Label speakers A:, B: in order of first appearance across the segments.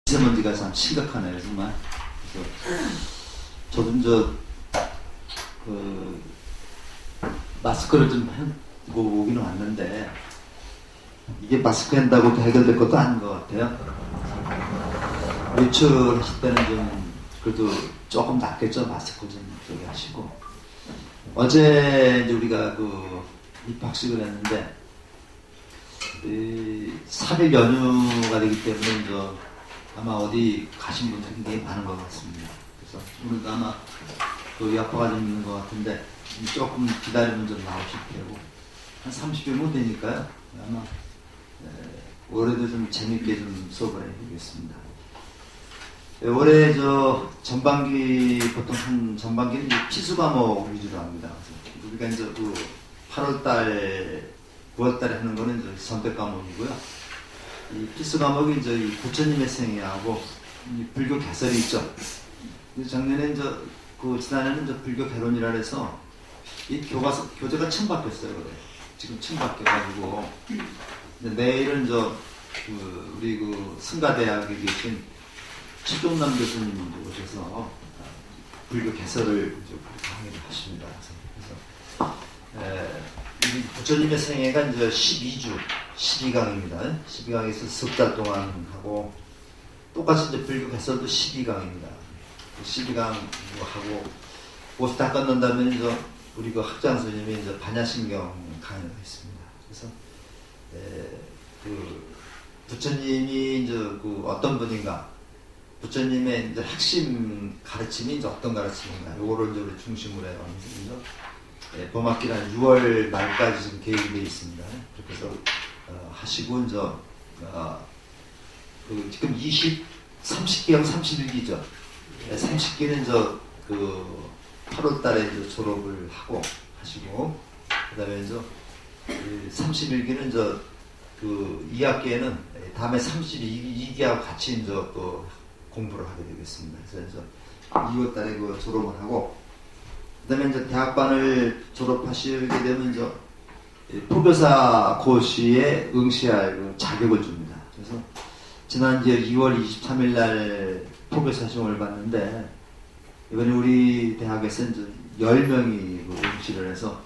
A: 미세먼지가 참 심각하네요, 정말. 그래서 저도 마스크를 좀 하고 오기는 왔는데, 이게 마스크 한다고 해결될 것도 아닌 것 같아요. 외출하실 때는 좀, 그래도 조금 낫겠죠. 마스크 좀 저기 하시고. 어제 이제 우리가 입학식을 했는데, 3일 연휴가 되기 때문에 아마 어디 가신 분들이 굉장히 많은 것 같습니다. 그래서 오늘도 아마 여파가 좀 있는 것 같은데, 조금 기다리면 좀 나오실 테고, 한 30분은 되니까요. 아마 올해도 좀 재밌게 좀 수업을 해보겠습니다. 올해 전반기, 보통 전반기는 피수 과목 위주로 합니다. 그래서 우리가 이제 8월달, 9월달에 하는 거는 선택 과목이고요. 이 필수 과목이 이 부처님의 생애하고 불교 개설이 있죠. 작년에 지난해는 불교 개론이라 해서 이 교재가 처음 바뀌었어요. 그래. 지금 처음 바뀌어가지고 내일은 우리 승가대학에 계신 최종남 교수님이 오셔서 불교 개설을 강의를 하십니다. 그래서 이 부처님의 생애가 이제 12주, 12강입니다. 12강에서 석 달 동안 하고, 똑같이 이제 불교 개설도 12강입니다. 12강 하고, 그것을 다 끝난다면 우리 학장 스님이 반야심경 강의를 했습니다. 그래서 부처님이 어떤 분인가, 부처님의 핵심 가르침이 어떤 가르침인가, 요거를 우리 중심으로 해가면서 봄학기는 6월 말까지 지금 계획이 되어 있습니다. 그렇게 해서 하시고 지금 30기랑 31기죠. 30기는 8월달에 졸업을 하고 하시고, 그다음에 31기는 2학기에는 다음에 32기하고 같이 공부를 하게 되겠습니다. 그래서 2월달에 졸업을 하고, 그다음에 대학반을 졸업하시게 되면 포교사 고시에 응시할 자격을 줍니다. 그래서 지난 2월 23일 날 포교사 시험을 봤는데, 이번에 우리 대학에서 10명이 응시를 해서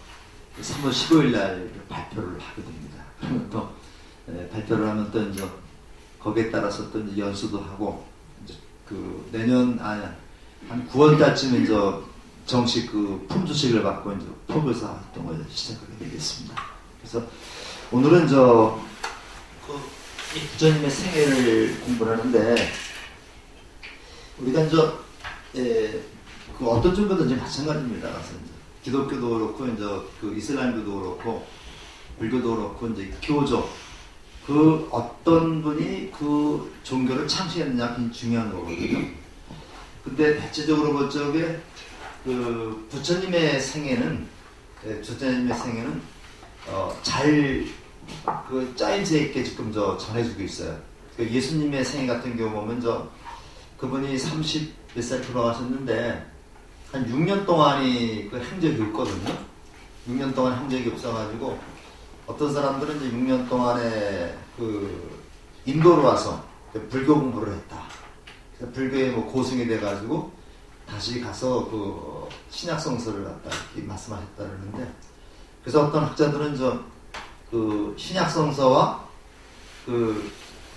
A: 3월 15일 날 발표를 하게 됩니다. 그러면 또 발표를 하면 또 거기에 따라서 또 연수도 하고, 내년 한 9월 달쯤에 정식 품주식을 받고 포교사 활동을 시작하게 되겠습니다. 그래서 오늘은 이 부처님의 생애를 공부를 하는데, 우리가 어떤 종교든지 마찬가지입니다. 그래서 기독교도 그렇고, 이슬람교도 그렇고, 불교도 그렇고, 교조, 어떤 분이 그 종교를 창시했느냐 굉장히 중요한 거거든요. 근데 대체적으로 볼 적에 부처님의 생애는 잘 짜임새 있게 지금 전해주고 있어요. 예수님의 생애 같은 경우 보면 그분이 30몇 살 돌아가셨는데 한 6년 동안이 행적이 없거든요. 6년 동안 행적이 없어가지고 어떤 사람들은 6년 동안에 인도로 와서 불교 공부를 했다. 그래서 불교에 고승이 돼가지고 다시 가서 신약성서를 갖다 이렇게 말씀하셨다는데, 그래서 어떤 학자들은 신약성서와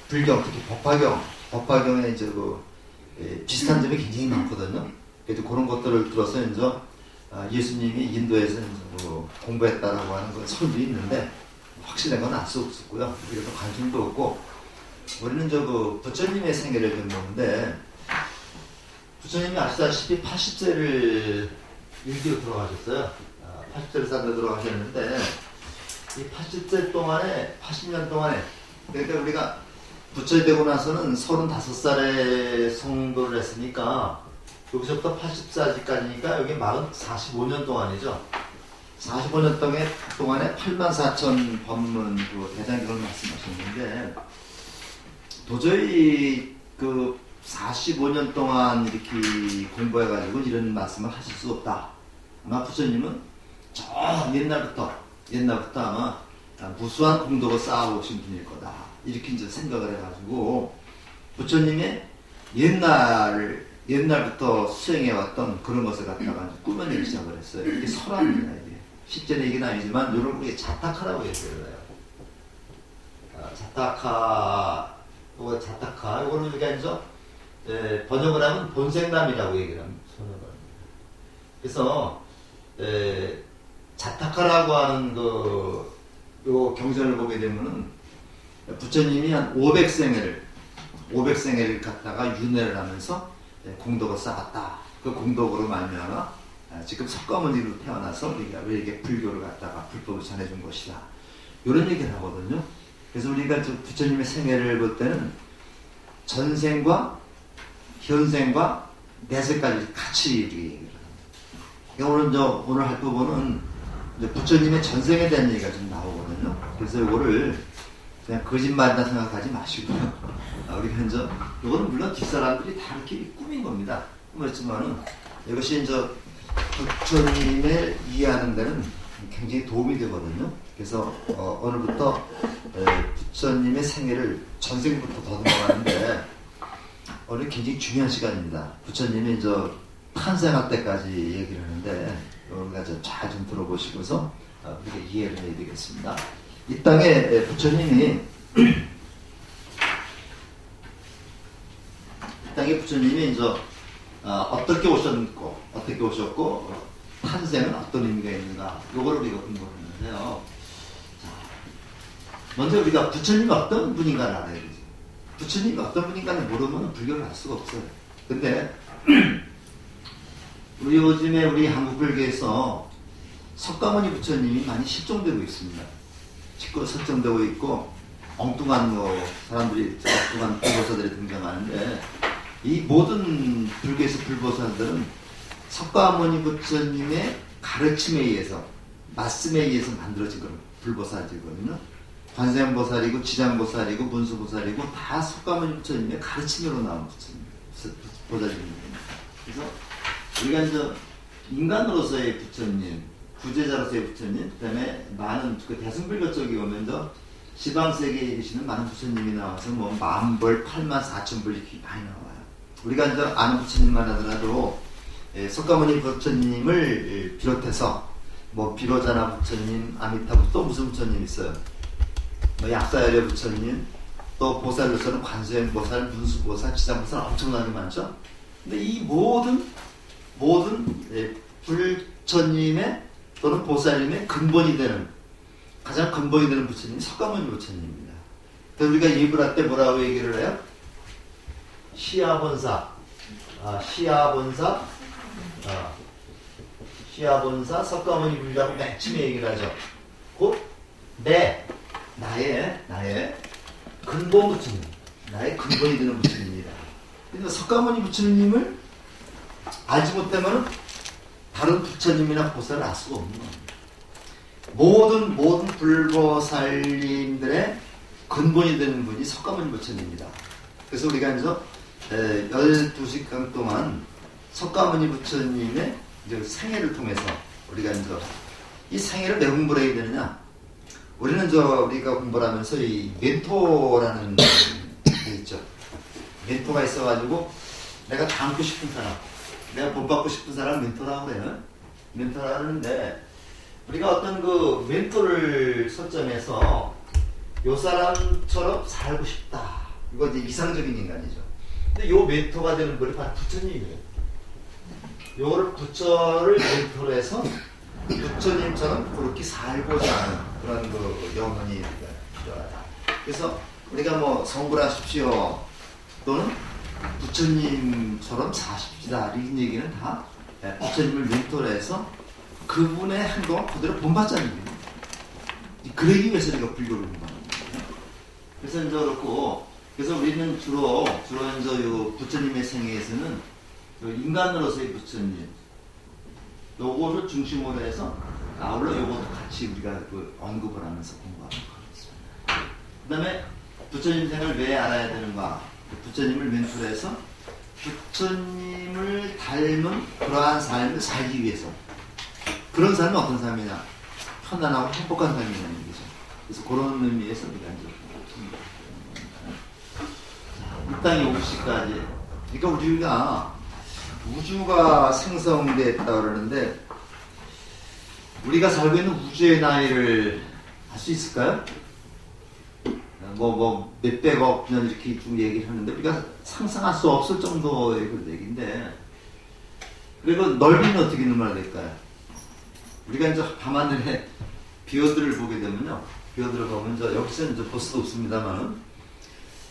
A: 불경, 특히 법화경에 비슷한 점이 굉장히 많거든요. 그래서 그런 것들을 들어서 예수님이 인도에서 공부했다라고 하는 건 설도 있는데, 확실한 건 알 수 없었고요. 그래서 관심도 없고, 우리는 부처님의 생애를 좀 보는데, 부처님이 아시다시피 80세를 일기로 돌아가셨어요. 80세를 살고 돌아가셨는데, 이 80세 동안에, 80년 동안에, 그러니까 우리가 부처 되고 나서는 35살에 성도를 했으니까, 여기서부터 80살까지니까 여기 45년 동안이죠. 45년 동안에 84,000 법문 대장경을 말씀하셨는데, 도저히 45년 동안 이렇게 공부해가지고 이런 말씀을 하실 수 없다. 아마 부처님은 저 옛날부터 아마 무수한 공덕을 쌓아오신 분일 거다. 이렇게 생각을 해가지고 부처님의 옛날부터 수행해왔던 그런 것을 갖다가 꾸며내기 시작을 했어요. 이게 설화입니다. 이게 실제 얘기는 아니지만 이런 게 자타카라고 얘기해요. 자타카, 이거는 우리가 이제 번역을 하면 본생남이라고 얘기를 합니다. 그래서 자타카라고 하는 요 경전을 보게 되면은 부처님이 한 500생애를 갖다가 윤회를 하면서 공덕을 쌓았다. 그 공덕으로 말미암아 지금 석가모니로 태어나서 우리가 왜 이게 불교를 갖다가 불법을 전해준 것이다. 이런 얘기를 하거든요. 그래서 우리가 부처님의 생애를 볼 때는 전생과 현생과 내세까지 같이 얘기를 합니다. 오늘 할 부분은 부처님의 전생에 대한 얘기가 좀 나오거든요. 그래서 이거를 그냥 거짓말이다 생각하지 마시고요. 우리가 이제 이거는 물론 뒷사람들이 다 이렇게 꾸민 겁니다. 꾸몄지만은 이것이 이제 부처님을 이해하는 데는 굉장히 도움이 되거든요. 그래서 오늘부터 부처님의 생애를 전생부터 더듬어가는데 오늘 굉장히 중요한 시간입니다. 부처님이 이제 탄생할 때까지 얘기를 하는데 우리가 잘 좀 들어보시고서 우리가 이해를 해야 되겠습니다. 이 땅에 부처님이 이제 어떻게 오셨고 탄생은 어떤 의미가 있는가 이걸 우리가 공부하는데요. 먼저 우리가 부처님이 어떤 분인가를 알아야 되죠. 부처님이 어떤 분인가를 모르면 불교를 알 수가 없어요. 근데 요즘에 우리 한국 불교에서 석가모니 부처님이 많이 실종되고 있습니다. 설정되고 있고 엉뚱한 사람들이 엉뚱한 불보사들이 등장하는데 이 모든 불교에서 불보사들은 석가모니 부처님의 가르침에 의해서 말씀에 의해서 만들어진 그런 불보사들이거든요. 관세음보살이고 지장보살이고 문수보살이고 다 석가모니 부처님의 가르침으로 나온 보살입니다. 그래서 우리가 이제 인간으로서의 부처님, 구제자로서의 부처님, 그 다음에 많은 대승불교 쪽에 오면 지방세계에 계시는 많은 부처님이 나와서 뭐 10,000불, 84,000불 이렇게 많이 나와요. 우리가 이제 아는 부처님만 하더라도 석가모니 부처님을 비롯해서 뭐 비로자나 부처님, 아미타부 또 무슨 부처님 있어요? 뭐 약사열려 부처님, 또 보살로서는 관세음보살, 문수보살, 지장보살 엄청나게 많죠. 근데 이 모든 부처님의 또는 보살님의 가장 근본이 되는 부처님이 석가모니 부처님입니다. 그래서 우리가 예불할 때 뭐라고 얘기를 해요? 시아본사, 석가모니 불자고 맨 처음에 얘기를 하죠. 곧 나의 근본 부처님, 나의 근본이 되는 부처님입니다. 그러니까 석가모니 부처님을 알지 못하면 다른 부처님이나 보살을 알 수가 없는 겁니다. 모든 불보살님들의 근본이 되는 분이 석가모니 부처님입니다. 그래서 우리가 이제 12시간 동안 석가모니 부처님의 이제 생애를 통해서 우리가 이제 이 생애를 왜 공부를 해야 되느냐? 우리는 우리가 공부를 하면서 이 멘토라는 게 있죠. 멘토가 있어가지고 내가 닮고 싶은 사람, 내가 본받고 싶은 사람 멘토라고 그래요. 멘토라고 하는데 우리가 어떤 그 멘토를 설정해서 요 사람처럼 살고 싶다. 이거 이제 이상적인 인간이죠. 근데 요 멘토가 되는 분이 바로 부처님이에요. 요거를 부처를 멘토로 해서 부처님처럼 그렇게 살고자 하는 그런 그 영혼이 필요하다. 그래서 우리가 뭐 성불 하십시오 또는 부처님처럼 사십시다 이런 얘기는 다 부처님을 멘토로 해서 그분의 행동을 그대로 본받자는 거예요. 그러기 위해서 우리가 불교를 공부하는 거예요. 그래서 이제 그렇고 그래서 우리는 주로 이제 요 부처님의 생애에서는 인간으로서의 부처님 요거를 중심으로 해서 아울러 요것도 같이 우리가 그 언급을 하면서 공부하는 거겠습니다. 그 다음에 부처님 생을 왜 알아야 되는가? 부처님을 멘토로 해서 부처님을 닮은 그러한 삶을 살기 위해서 그런 삶은 어떤 삶이냐? 편안하고 행복한 삶이라는 얘기죠. 그래서 그런 의미에서 우리가 이제 이 땅에 오기까지 그러니까 우리가 우주가 생성됐다 그러는데 우리가 살고 있는 우주의 나이를 알 수 있을까요? 몇백억 년 이렇게 쭉 얘기를 하는데 우리가 상상할 수 없을 정도의 그 얘기인데, 그리고 넓이는 어떻게 얼마나 될까요? 우리가 이제 밤하늘에 비어들을 보게 되면요, 비어들을 보면 여기서 이제 볼 수도 없습니다만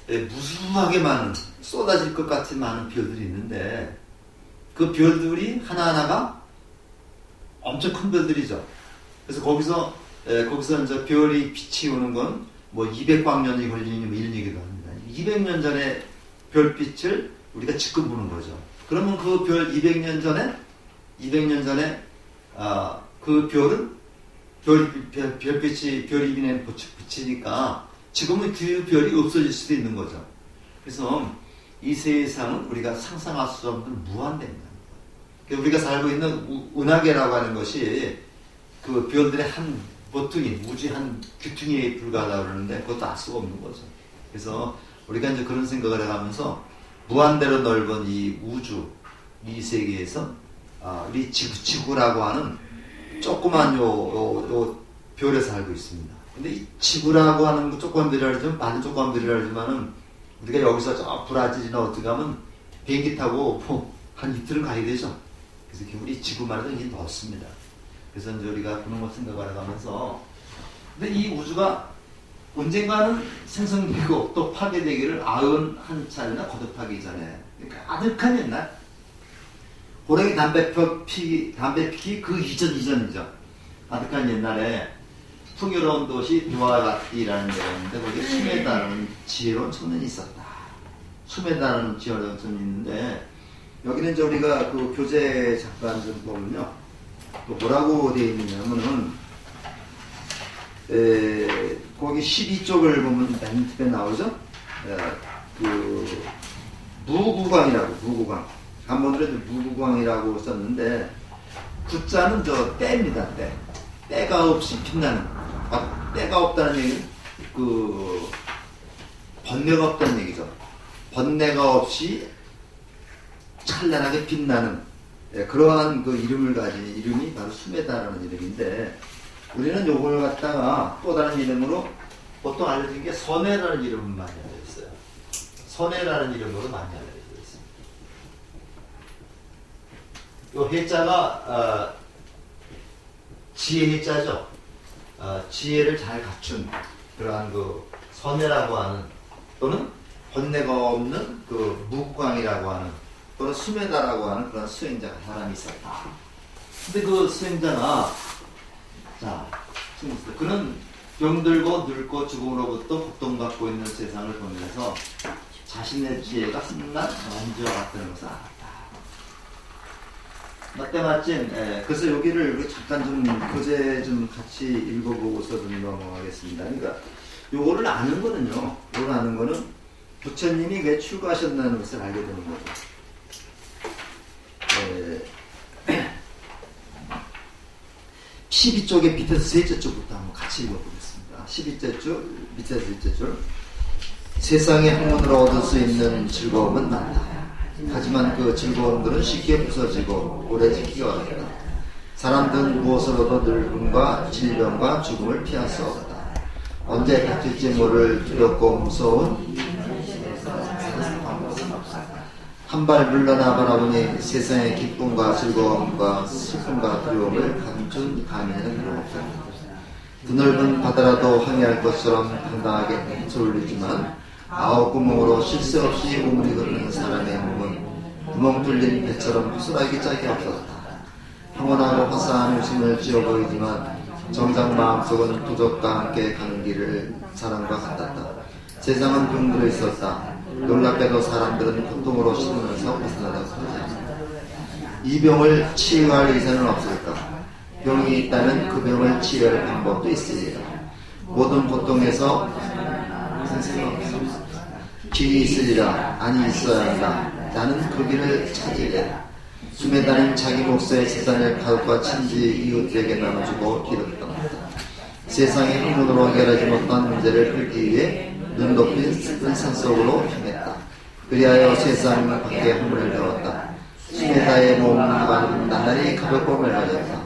A: 무수하게 많은, 쏟아질 것 같은 많은 별들이 있는데 그 별들이 하나하나가 엄청 큰 별들이죠. 그래서 거기서 이제 별이 빛이 오는 건 뭐 200광년이 걸리는 뭐 이런 얘기도 합니다. 200년 전에 별빛을 우리가 지금 보는 거죠. 그러면 그 별 200년 전에 그 별은 별빛이 별이 비치니까 지금은 그 별이 없어질 수도 있는 거죠. 그래서 이 세상은 우리가 상상할 수 없는 무한대입니다. 우리가 살고 있는 은하계라고 하는 것이 그 별들의 한 보통이 우주의 한 귀퉁이에 불과하다 그러는데 그것도 알 수가 없는 거죠. 그래서 우리가 이제 그런 생각을 해가면서 무한대로 넓은 이 우주, 이 세계에서 우리 지구라고 하는 조그만 요 별에 살고 있습니다. 근데 이 지구라고 하는 그 조그만 별이라 하지만, 많은 조그만 별이라 하지만은 우리가 여기서 저 브라질이나 어떻게 가면 비행기 타고 한 이틀은 가야 되죠. 그래서 우리 지구만 해도 이게 넓습니다. 그래서 이제 우리가 그런 걸 생각을 해가면서, 근데 이 우주가 언젠가는 생성되고 또 파괴되기를 91차례나 거듭하기 전에, 그러니까 아득한 옛날, 호랑이 담배 피기 그 이전이죠. 아득한 옛날에 풍요로운 도시 두아가티라는 데가 있는데 거기에 수메다라는 지혜로운 청년이 있었다. 수메다라는 지혜로운 청년이 있는데, 여기는 이제 우리가 그 교재 잠깐 좀 보면요, 뭐라고 되어 있느냐면은 거기 12쪽을 보면 맨 밑에 나오죠. 그 무구광이라고, 한번들에도 무구광이라고 썼는데 구자는 저 때입니다. 때가 없이 빛나는, 때가 없다는 얘기는 그 번뇌가 없다는 얘기죠. 번뇌가 없이 찬란하게 빛나는, 그러한 그 이름을 가진 이름이 바로 수메다라는 이름인데, 우리는 요걸 갖다가 또 다른 이름으로 보통 알려진 게 선해라는 이름을 많이 알려졌어요. 선해라는 이름으로 많이 알려져 있습니다. 요 해자가 지혜 해자죠. 지혜를 잘 갖춘 그러한 그 선해라고 하는, 또는 번뇌가 없는 그 무광이라고 하는, 또는 수메다라고 하는 그런 수행자가 사람이 있었다. 근데 그 수행자가, 그는 병들고 늙고 죽음으로부터 고통받고 있는 세상을 보면서 자신의 지혜가 한낱 먼지와 같다는 것을 알았다. 마침, 그래서 여기를 잠깐 좀 교재 좀 같이 읽어보고서 좀 넘어가겠습니다. 그러니까 요거를 아는 거는요, 요걸 아는 거는 부처님이 왜 출가하셨다는 것을 알게 되는 거죠. 12쪽의 밑에서 셋째 쪽부터 한번 같이 읽어보겠습니다. 12째 줄, 밑에서 셋째 줄. 세상의 학문으로 얻을 수 있는 즐거움은 많다. 하지만 그 즐거움들은 쉽게 부서지고 오래 지키기가 어렵다. 사람들은 무엇으로도 늙음과 질병과 죽음을 피할 수 없다. 언제 닥칠지 모를 두렵고 무서운 한 발 물러나 바라보니 세상의 기쁨과 즐거움과 슬픔과 두려움을 감춘 가면은 없다. 드넓은 바다라도 항해할 것처럼 당당하게 졸리지만 아홉 구멍으로 쉴 새 없이 우물이 흐르는 사람의 몸은 구멍 뚫린 배처럼 허술하게 짝이 없었다. 평온하고 화사한 웃음을 지어 보이지만 정작 마음속은 부족과 함께 가는 길을 사람과 같았다. 세상은 병들어 있었다. 놀랍게도 사람들은 고통으로 신으면서 벗어나다고 하지. 이 병을 치유할 의사는 없을까? 병이 있다면 그 병을 치유할 방법도 있으리라. 모든 고통에서 길이 있으리라. 아니 있어야 한다. 나는 그 길을 찾으리라. 수메다는 자기 목소의 재산을 가족과 친지 이웃들에게 나눠주고 길을 떠났다. 세상의 학문으로 해결하지 못한 문제를 풀기 위해 눈 높인 산 속으로 향했다. 그리하여 세상을 밖에 허물을 배웠다. 수메다의 몸과 나날이 가볍고 맑아졌다.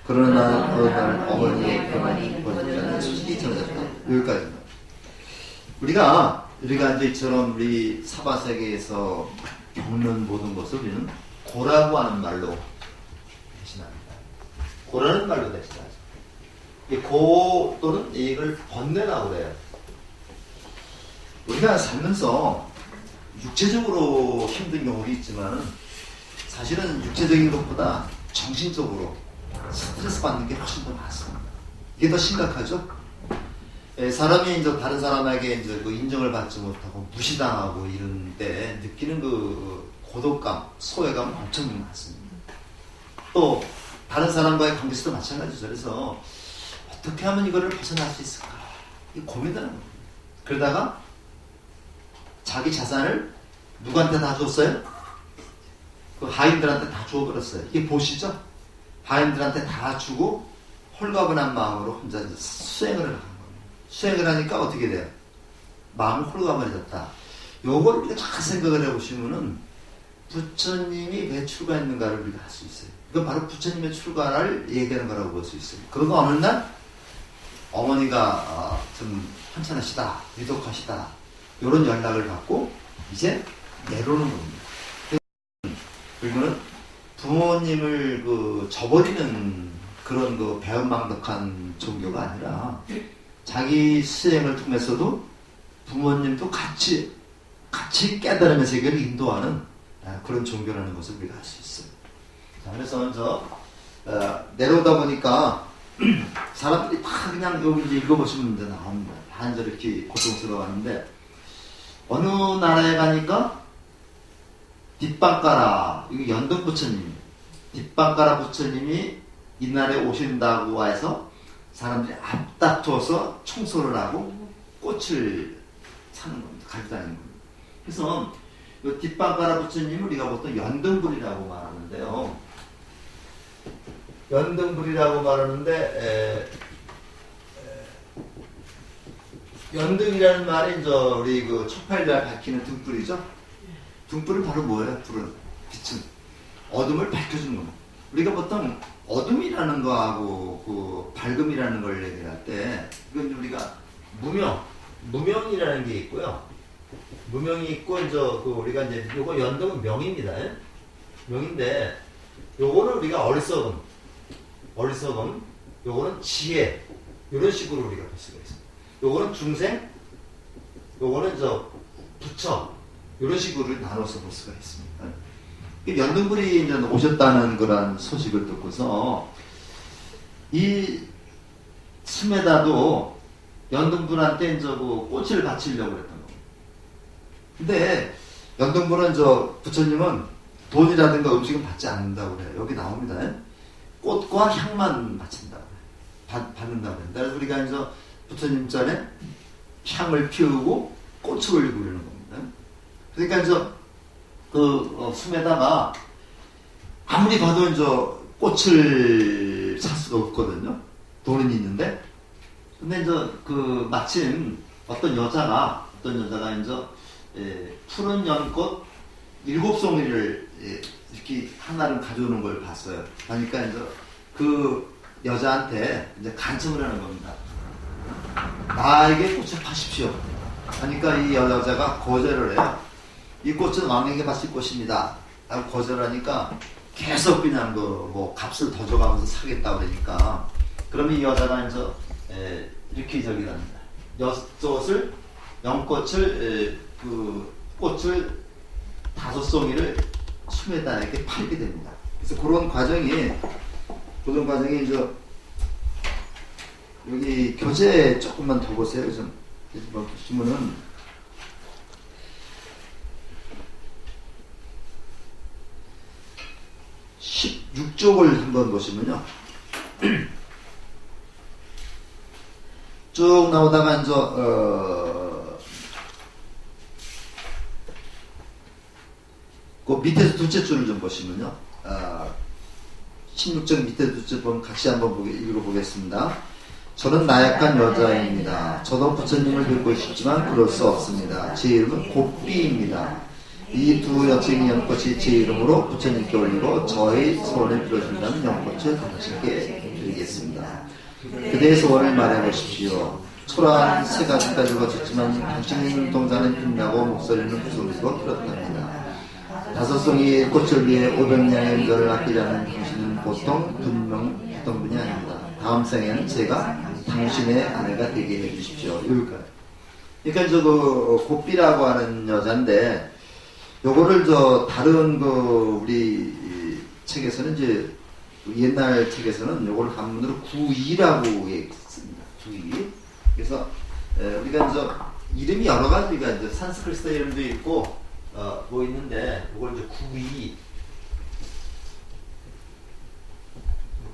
A: 그러나 어느 날 어머니의 병환이 벌어졌다는 소식이 전해졌다. 여기까지입니다. 우리가 이제 이처럼 우리 사바세계에서 겪는 모든 것을 우리는 고라고 하는 말로 대신합니다. 고라는 말로 대신하죠. 이 고 또는 이걸 번뇌라고 그래요. 우리가 살면서 육체적으로 힘든 경우도 있지만 사실은 육체적인 것보다 정신적으로 스트레스 받는 게 훨씬 더 많습니다. 이게 더 심각하죠? 사람이 이제 다른 사람에게 이제 그 인정을 받지 못하고 무시당하고 이런 때 느끼는 그 고독감, 소외감 엄청 많습니다. 또 다른 사람과의 관계에서도 마찬가지죠. 그래서 어떻게 하면 이거를 벗어날 수 있을까? 이 고민하는 겁니다. 그러다가 자기 자산을 누구한테 다 줬어요? 그 하인들한테 다 주어버렸어요. 이게 보시죠? 하인들한테 다 주고 홀가분한 마음으로 혼자 수행을 하는 겁니다. 수행을 하니까 어떻게 돼요? 마음이 홀가분해졌다. 요걸 우리가 잘 생각을 해보시면은 부처님이 왜 출가했는가를 우리가 알 수 있어요. 이건 바로 부처님의 출가를 얘기하는 거라고 볼 수 있어요. 그러고 어느 날 어머니가 좀 편찮으시다, 위독하시다 이런 연락을 받고 이제 내려오는 겁니다. 그리고는 부모님을 저버리는 그런 배은망덕한 종교가 아니라 자기 수행을 통해서도 부모님도 같이 깨달음의 세계를 인도하는 그런 종교라는 것을 우리가 알 수 있어요. 자, 그래서 먼저 내려오다 보니까 사람들이 다 그냥 여기 이제 읽어보시면 이제 나옵니다. 다 이렇게 고통스러워하는데 어느 나라에 가니까 뒷방가라, 이거 연등 부처님, 뒷방가라 부처님이 이날에 오신다고 해서 사람들이 앞다투어서 청소를 하고 꽃을 사는 겁니다. 가지고 다니는 겁니다. 그래서 이 뒷방가라 부처님을 우리가 보통 연등불이라고 말하는데요. 연등불이라고 말하는데 연등이라는 말이 이제 우리 촛팔날 밝히는 등불이죠. 등불은 바로 뭐예요? 불은 빛은 어둠을 밝혀주는 겁니다. 우리가 보통 어둠이라는 거하고 밝음이라는 걸 얘기할 때 이건 우리가 무명이라는 게 있고요. 무명이 있고 이제 우리가 이제 요거 연등은 명입니다. 명인데 요거는 우리가 어리석음, 요거는 지혜 이런 식으로 우리가 볼 수가 있습니다. 요거는 중생, 요거는 부처 이런 식으로 나눠서 볼 수가 있습니다. 연등불이 이제 오셨다는 그런 소식을 듣고서 이 스메다도 연등불한테 이제 꽃을 바치려고 그랬던 겁니다. 근데 연등불은 부처님은 돈이라든가 음식은 받지 않는다고 그래요. 여기 나옵니다. 꽃과 향만 바친다고 그래요. 받는다고 그래요. 그래서 우리가 이제 부처님 전에 향을 피우고 꽃을 올리고 그러는 겁니다. 그러니까 이제 숨에다가 아무리 봐도 이제 꽃을 살 수가 없거든요. 돈은 있는데. 근데 이제 마침 어떤 여자가 이제 푸른 연꽃 7송이를 이렇게 하나를 가져오는 걸 봤어요. 그러니까 이제 그 여자한테 이제 간청을 하는 겁니다. 나에게 꽃을 파십시오. 그러니까 이 여자가 거절을 해요. 이 꽃은 왕에게 바칠 꽃입니다. 라고 거절하니까 계속 그냥 값을 더 줘가면서 사겠다 그러니까 그러면 이 여자가 이제 이렇게 합니다. 연꽃을 꽃을 5송이를 수메다에게 팔게 됩니다. 그래서 그런 과정이 이제 여기 교재 조금만 더 보세요. 좀 보시면은 16쪽을 한번 보시면요. 쭉 나오다가 이제 그 밑에서 둘째 줄을 좀 보시면요. 16쪽 밑에 둘째 번 같이 한번 읽어보겠습니다. 저는 나약한 여자입니다. 저도 부처님을 뵙고 싶지만 그럴 수 없습니다. 제 이름은 곱비입니다. 이 두 여층 연꽃이 제 이름으로 부처님께 올리고 저의 소원을 빌어준다는 연꽃을 당신께 드리겠습니다. 그대의 소원을 말해보십시오. 초라한 세 가지까지 거쳤지만 당신 동자는 빛나고 목소리는 구슬이고 그렇답니다. 다섯 송이 꽃을 위해 500냥의 은거를 아끼자는 당신은 보통 분명 분이 아닙니다. 다음 생에는 제가 당신의 아내가 되게 해주십시오. 여기까지. 그러니까 그 고삐라고 하는 여자인데, 요거를 다른 우리 책에서는 이제 옛날 책에서는 요걸 한문으로 구이라고 했습니다. 구이. 그래서 우리가 이름이 여러 가지가 이제 산스크리트 이름도 있고 뭐 있는데, 요걸 이제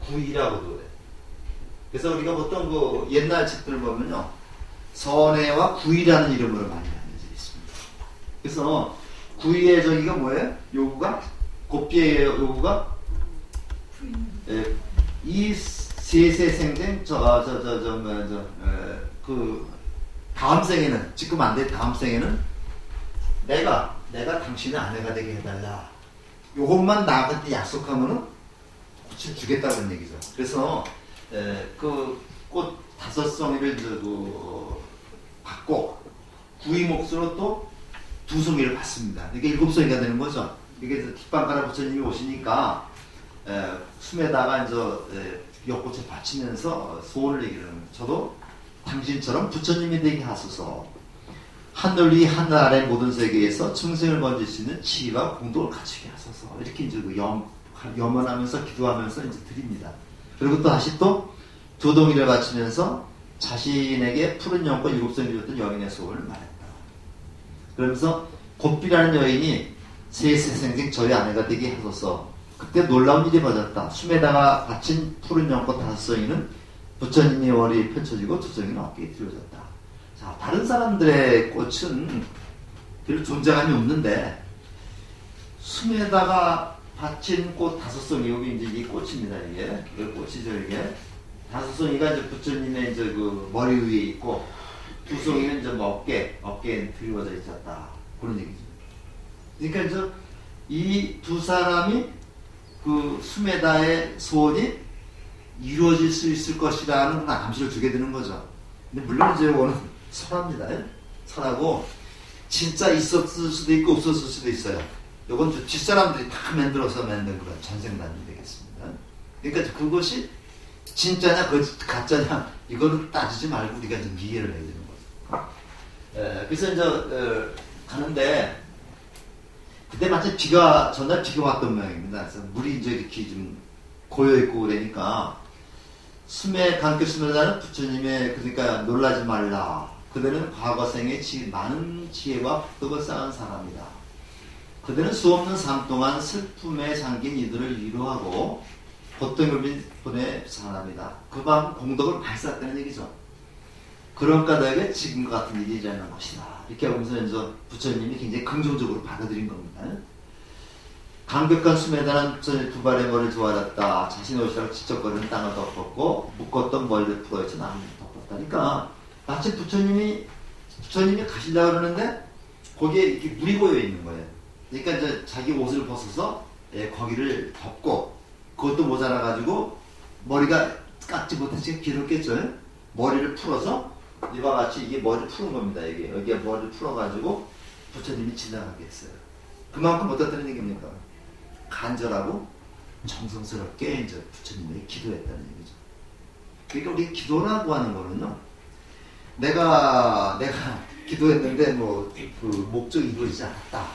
A: 구이라고도 해. 그래서 우리가 보통 옛날 책들을 보면요, 선해와 구이라는 이름으로 많이 알려져 있습니다. 그래서 구이의 저기가 뭐예요? 요구가? 곱비의 요구가? 이 세세생생 다음 생에는, 지금 안 돼, 다음 생에는 내가 당신의 아내가 되게 해달라. 요것만 나한테 약속하면은 꽃을 주겠다는 얘기죠. 그래서 그 꽃 5송이를 받고 구이 몫으로 또 2송이를 받습니다. 이게 7송이가 되는 거죠. 이게 뒷방가라 부처님이 오시니까 숨에다가 이제 엿꽃을 바치면서 소원을 얘기를 하는 거예요. 저도 당신처럼 부처님이 되게 하소서. 하늘 위 하늘 아래 모든 세계에서 충생을 건질 수 있는 지혜와 공덕을 갖추게 하소서. 이렇게 이제 염원하면서 기도하면서 이제 드립니다. 그리고 또 다시 또 2동이를 바치면서 자신에게 푸른 연꽃 7송이 줬던 여인의 소원을 말했다. 그러면서 곱비라는 여인이 세세생생 저희 아내가 되게 하소서. 그때 놀라운 일이 벌어졌다. 숨에다가 바친 푸른 연꽃 5송이는 부처님의 월이 펼쳐지고 2송이는 어깨에 들어졌다. 자, 다른 사람들의 꽃은 별로 존재감이 없는데, 숨에다가 바친 꽃 5송이, 여기 이제 이 꽃입니다, 이게. 이 꽃이죠, 이게. 5송이가 이제 부처님의 이제 머리 위에 있고, 2송이는 이제 어깨에 드리워져 있었다. 그런 얘기죠. 그러니까 이제 이 두 사람이 숨에다의 소원이 이루어질 수 있을 것이라는 암시를 주게 되는 거죠. 근데 물론 이제 이거는 설합니다. 설하고 진짜 있었을 수도 있고 없었을 수도 있어요. 이건 뒷사람들이 다 만들어서 만든 그런 전생단이 되겠습니다. 그러니까 그것이 진짜냐 가짜냐 이거는 따지지 말고 우리가 좀 이해를 해야 되는 거죠. 그래서 이제 가는데 그때 마침 전날 비가 왔던 모양입니다. 그래서 물이 이제 이렇게 좀 고여있고 그러니까 강교 수면자는 부처님의, 그러니까 놀라지 말라. 그대는 과거생에 많은 지혜와福덕을 쌓은 사람이다. 그대는 수없는 삶 동안 슬픔에 잠긴 이들을 위로하고 보통을 보내 사람이다. 그 밤 공덕을 많이 쌓았다는 얘기죠. 그런 까닭에 지금과 같은 일이 일어나는 것이다. 이렇게 하면서 이제 부처님이 굉장히 긍정적으로 받아들인 겁니다. 강격한 수메다는 부처님 2발의 머리를 조아렸다. 자신의 옷이랑 지적거리는 땅을 덮었고 묶었던 머리를 풀어야지 나무를 덮었다니까. 마치 부처님이 가시려고 그러는데 거기에 이렇게 물이 고여 있는 거예요. 그러니까 이제 자기 옷을 벗어서 거기를 덮고, 그것도 모자라가지고 머리가 깎지 못해서 길었겠죠. 머리를 풀어서 이와 같이 이게 머리를 푸는 겁니다. 이게 여기에 머리를 풀어가지고 부처님이 지나가게 했어요. 그만큼 어떻다는 얘기입니까? 간절하고 정성스럽게 이제 부처님에게 기도했다는 얘기죠. 그러니까 우리 기도라고 하는 거는요, 내가 기도했는데 그 목적이 이루어지지 않았다.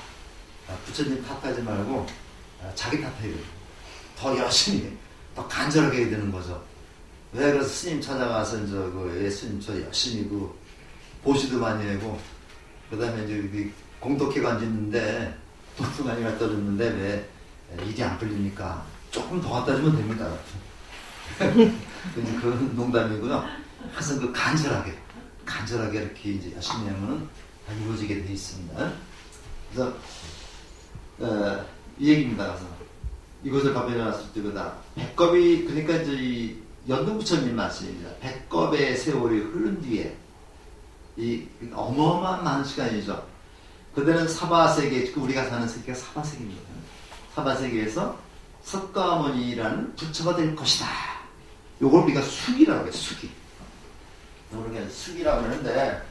A: 부처님 탓하지 말고 자기 탓해요. 더 열심히, 더 간절하게 해야 되는 거죠. 왜 그래서 스님 찾아가서 이제 예수님 저 열심히 보시도 많이 하고, 그 다음에 이제 공덕회가 앉았는데 돈도 많이 갖다 줬는데 왜 일이 안 풀립니까? 조금 더 갖다 주면 됩니다. 그건 농담이고요. 항상 간절하게 이렇게 이제 열심히 하면은 다 이루어지게 돼 있습니다. 그래서 이 얘기입니다. 그래서 이것을 가만히 놨을 때보다 백겁이, 그러니까 이제 이 연등부처님 말씀입니다. 백겁의 세월이 흐른 뒤에 이 어마어마한 많은 시간이죠. 그때는 사바세계, 우리가 사는 세계가 사바세계입니다. 사바세계에서 석가모니라는 부처가 될 것이다. 요걸 우리가 숙이라고 해요. 숙이. 우리가 숙이라고 하는데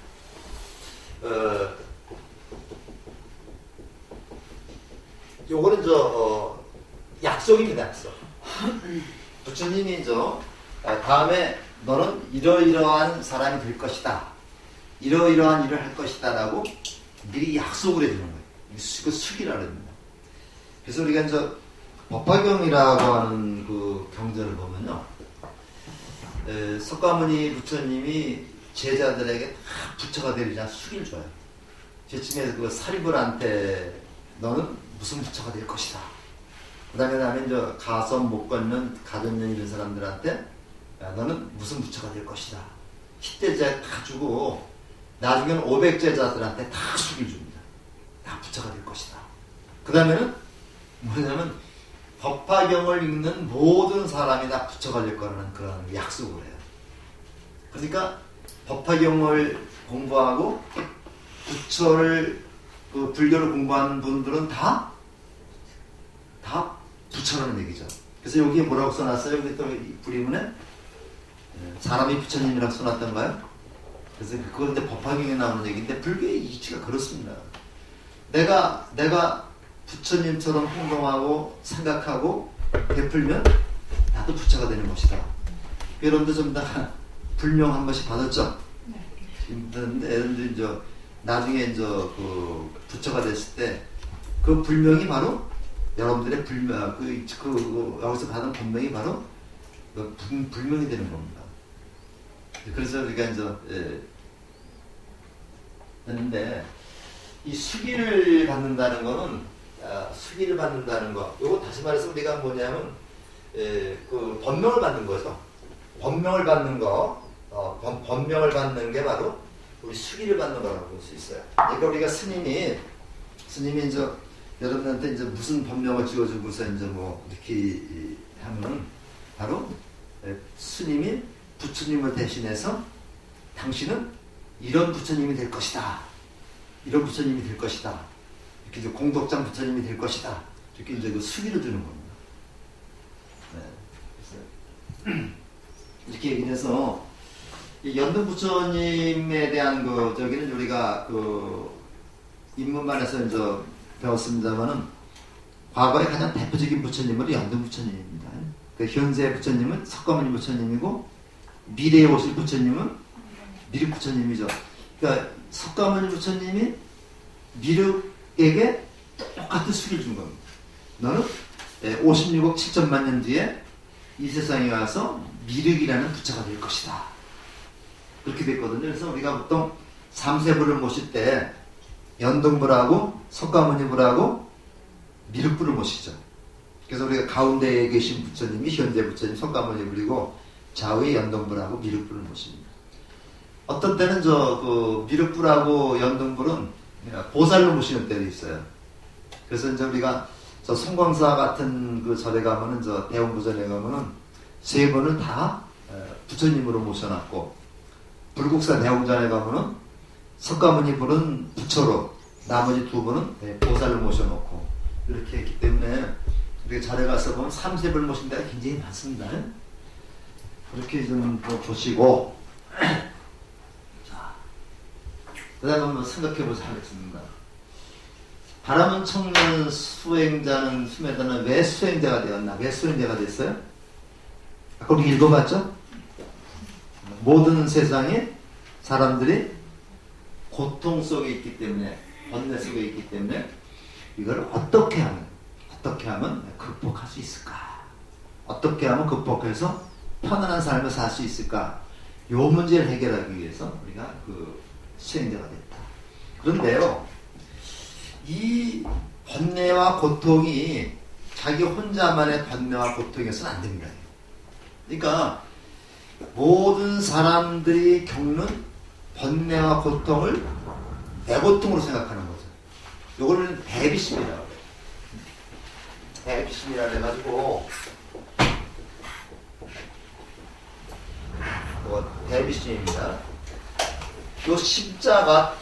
A: 요거는 약속입니다. 약속. 부처님이 다음에 너는 이러이러한 사람이 될 것이다. 이러이러한 일을 할 것이다 라고 미리 약속을 해주는 거예요. 그 숙이라고 합니다. 그래서 우리가 법화경이라고 하는 그 경전을 보면요. 석가모니 부처님이 제자들에게 다 부처가 되리라 숙일 줘요. 제쯤에 그 사리불한테 너는 무슨 부처가 될 것이다. 그 다음에 가섬 못 걷는 가전년 이런 사람들한테 너는 무슨 부처가 될 것이다. 10대째 다 주고 나중에는 500제자들한테 다 숙일 줍니다. 다 부처가 될 것이다. 그 다음에는 뭐냐면 법화경을 읽는 모든 사람이 다 부처가 될 거라는 그런 약속을 해요. 그러니까 법화경을 공부하고 부처를 불교를 공부하는 분들은 다 부처라는 얘기죠. 그래서 여기에 뭐라고 써놨어요? 여기 또 부리문에 사람이 부처님이라고 써놨던가요? 그래서 그건 이제 법화경에 나오는 얘기인데 불교의 이치가 그렇습니다. 내가 부처님처럼 행동하고 생각하고 베풀면 나도 부처가 되는 것이다. 여러분들 좀 다 불명 한 번씩 받았죠? 여러분들 나중에 그 부처가 됐을 때 그 불명이 바로 여러분들의 불명 여기서 받은 본명이 바로 불명이 되는 겁니다. 그래서 우리가 했는데 이 수기를 받는다는 거는 수기를 받는다는 거. 이거 다시 말해서 우리가 뭐냐면 그 법명을 받는 거죠. 법명을 받는 거. 법명을 받는 게 바로 우리 수기를 받는 거라고 볼 수 있어요. 그러니까 우리가 스님이 여러분한테 무슨 법명을 지어주고서 이렇게 하면 바로 스님이 부처님을 대신해서 당신은 이런 부처님이 될 것이다. 이런 부처님이 될 것이다. 이렇게 공덕장 부처님이 될 것이다. 이렇게 그 수기를 주는 겁니다. 네. 그래서 이렇게 얘기해서 연등 부처님에 대한 저기는 우리가 입문반에서 배웠습니다만은 과거에 가장 대표적인 부처님은 연등 부처님입니다. 그 현재 부처님은 석가모니 부처님이고 미래에 오실 부처님은 미륵 부처님이죠. 그러니까 석가모니 부처님이 미륵에게 똑같은 수기를 준 겁니다. 너는 56억 7천만 년 뒤에 이 세상에 와서 미륵이라는 부처가 될 것이다. 그렇게 됐거든요. 그래서 우리가 보통 3세부를 모실 때 연등부라고 석가모니부라고 미륵부를 모시죠. 그래서 우리가 가운데에 계신 부처님이 현재 부처님 석가모니부이고 좌우에 연등부라고 미륵부를 모십니다. 어떤 때는 미륵부라고 연등부는 보살로 모시는 때도 있어요. 그래서 우리가 송광사 같은 그 절에 가면은 대원부전에 가면은 세 번을 다 부처님으로 모셔놨고 불국사 대원전에 가면은 석가모니 분은 부처로 나머지 두 분은 보살로 모셔놓고 이렇게 했기 때문에 우리가 절에 가서 보면 3세를 모신 데가 굉장히 많습니다. 그렇게 좀 보시고 자, 그 다음에 한번 생각해보자 하겠습니다. 바람은 청년 수행자는 수메다는 왜 수행자가 되었나? 왜 수행자가 됐어요? 아까 우리 읽어봤죠? 모든 세상에 사람들이 고통 속에 있기 때문에 번뇌 속에 있기 때문에 이걸 어떻게 하면 극복할 수 있을까? 어떻게 하면 극복해서 편안한 삶을 살 수 있을까? 이 문제를 해결하기 위해서 우리가 수행자가 됐다. 그런데요, 이 번뇌와 고통이 자기 혼자만의 번뇌와 고통이어서는 안 됩니다. 그러니까 모든 사람들이 겪는 번뇌와 고통을 내 고통으로 생각하는 거죠. 요거는 대비심이라고 해요. 대비심이라 해가지고 대비심입니다. 요 십자가,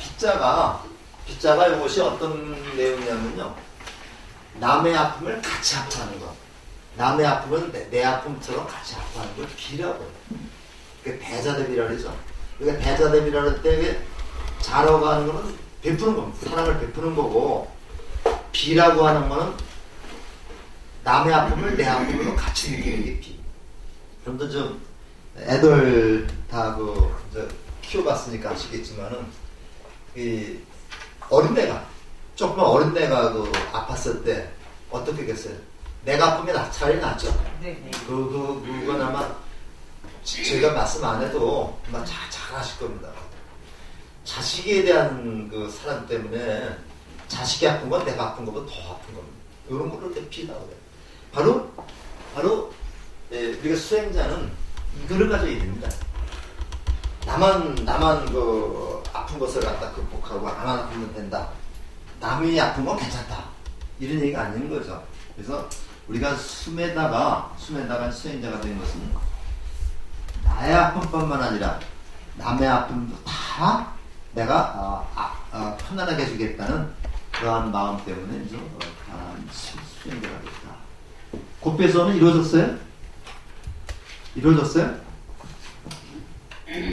A: 비자가 이것이 어떤 내용이냐면요. 남의 아픔을 같이 아파하는 거. 남의 아픔은 내 아픔처럼 같이 아파하는 걸 비라고 해요. 그게 배자대비라 그러죠. 그러니까 배자대비라 그럴 때 자라고 하는 거는 베푸는 겁니다. 사랑을 베푸는 거고, 비라고 하는 거는 남의 아픔을 내 아픔으로 같이 느끼는 게 비. 여러분들 좀 애들 다 키워봤으니까 아시겠지만은 이 어린애가 조금 어린애가 아팠을 때 어떻게 겠어요? 내가 아프면 차라리 낫죠.
B: 네.
A: 그건 아마 제가 말씀 안 해도 아마 잘 아실 겁니다. 자식에 대한 그 사랑 때문에 자식이 아픈 건 내가 아픈 것보다 더 아픈 겁니다. 이런 걸로 피나오요. 바로 우리가 수행자는 이거를 가져야 됩니다. 나만 아픈 것을 갖다 극복하고 안 아프면 된다. 남이 아픈 건 괜찮다. 이런 얘기가 아닌 거죠. 그래서 우리가 숨에다가 수행자가 된 것은 나의 아픔뿐만 아니라 남의 아픔도 다 내가 편안하게 해주겠다는 그러한 마음 때문에 이제 수행자가 됐다. 곱배서는 이루어졌어요? 이루어졌어요?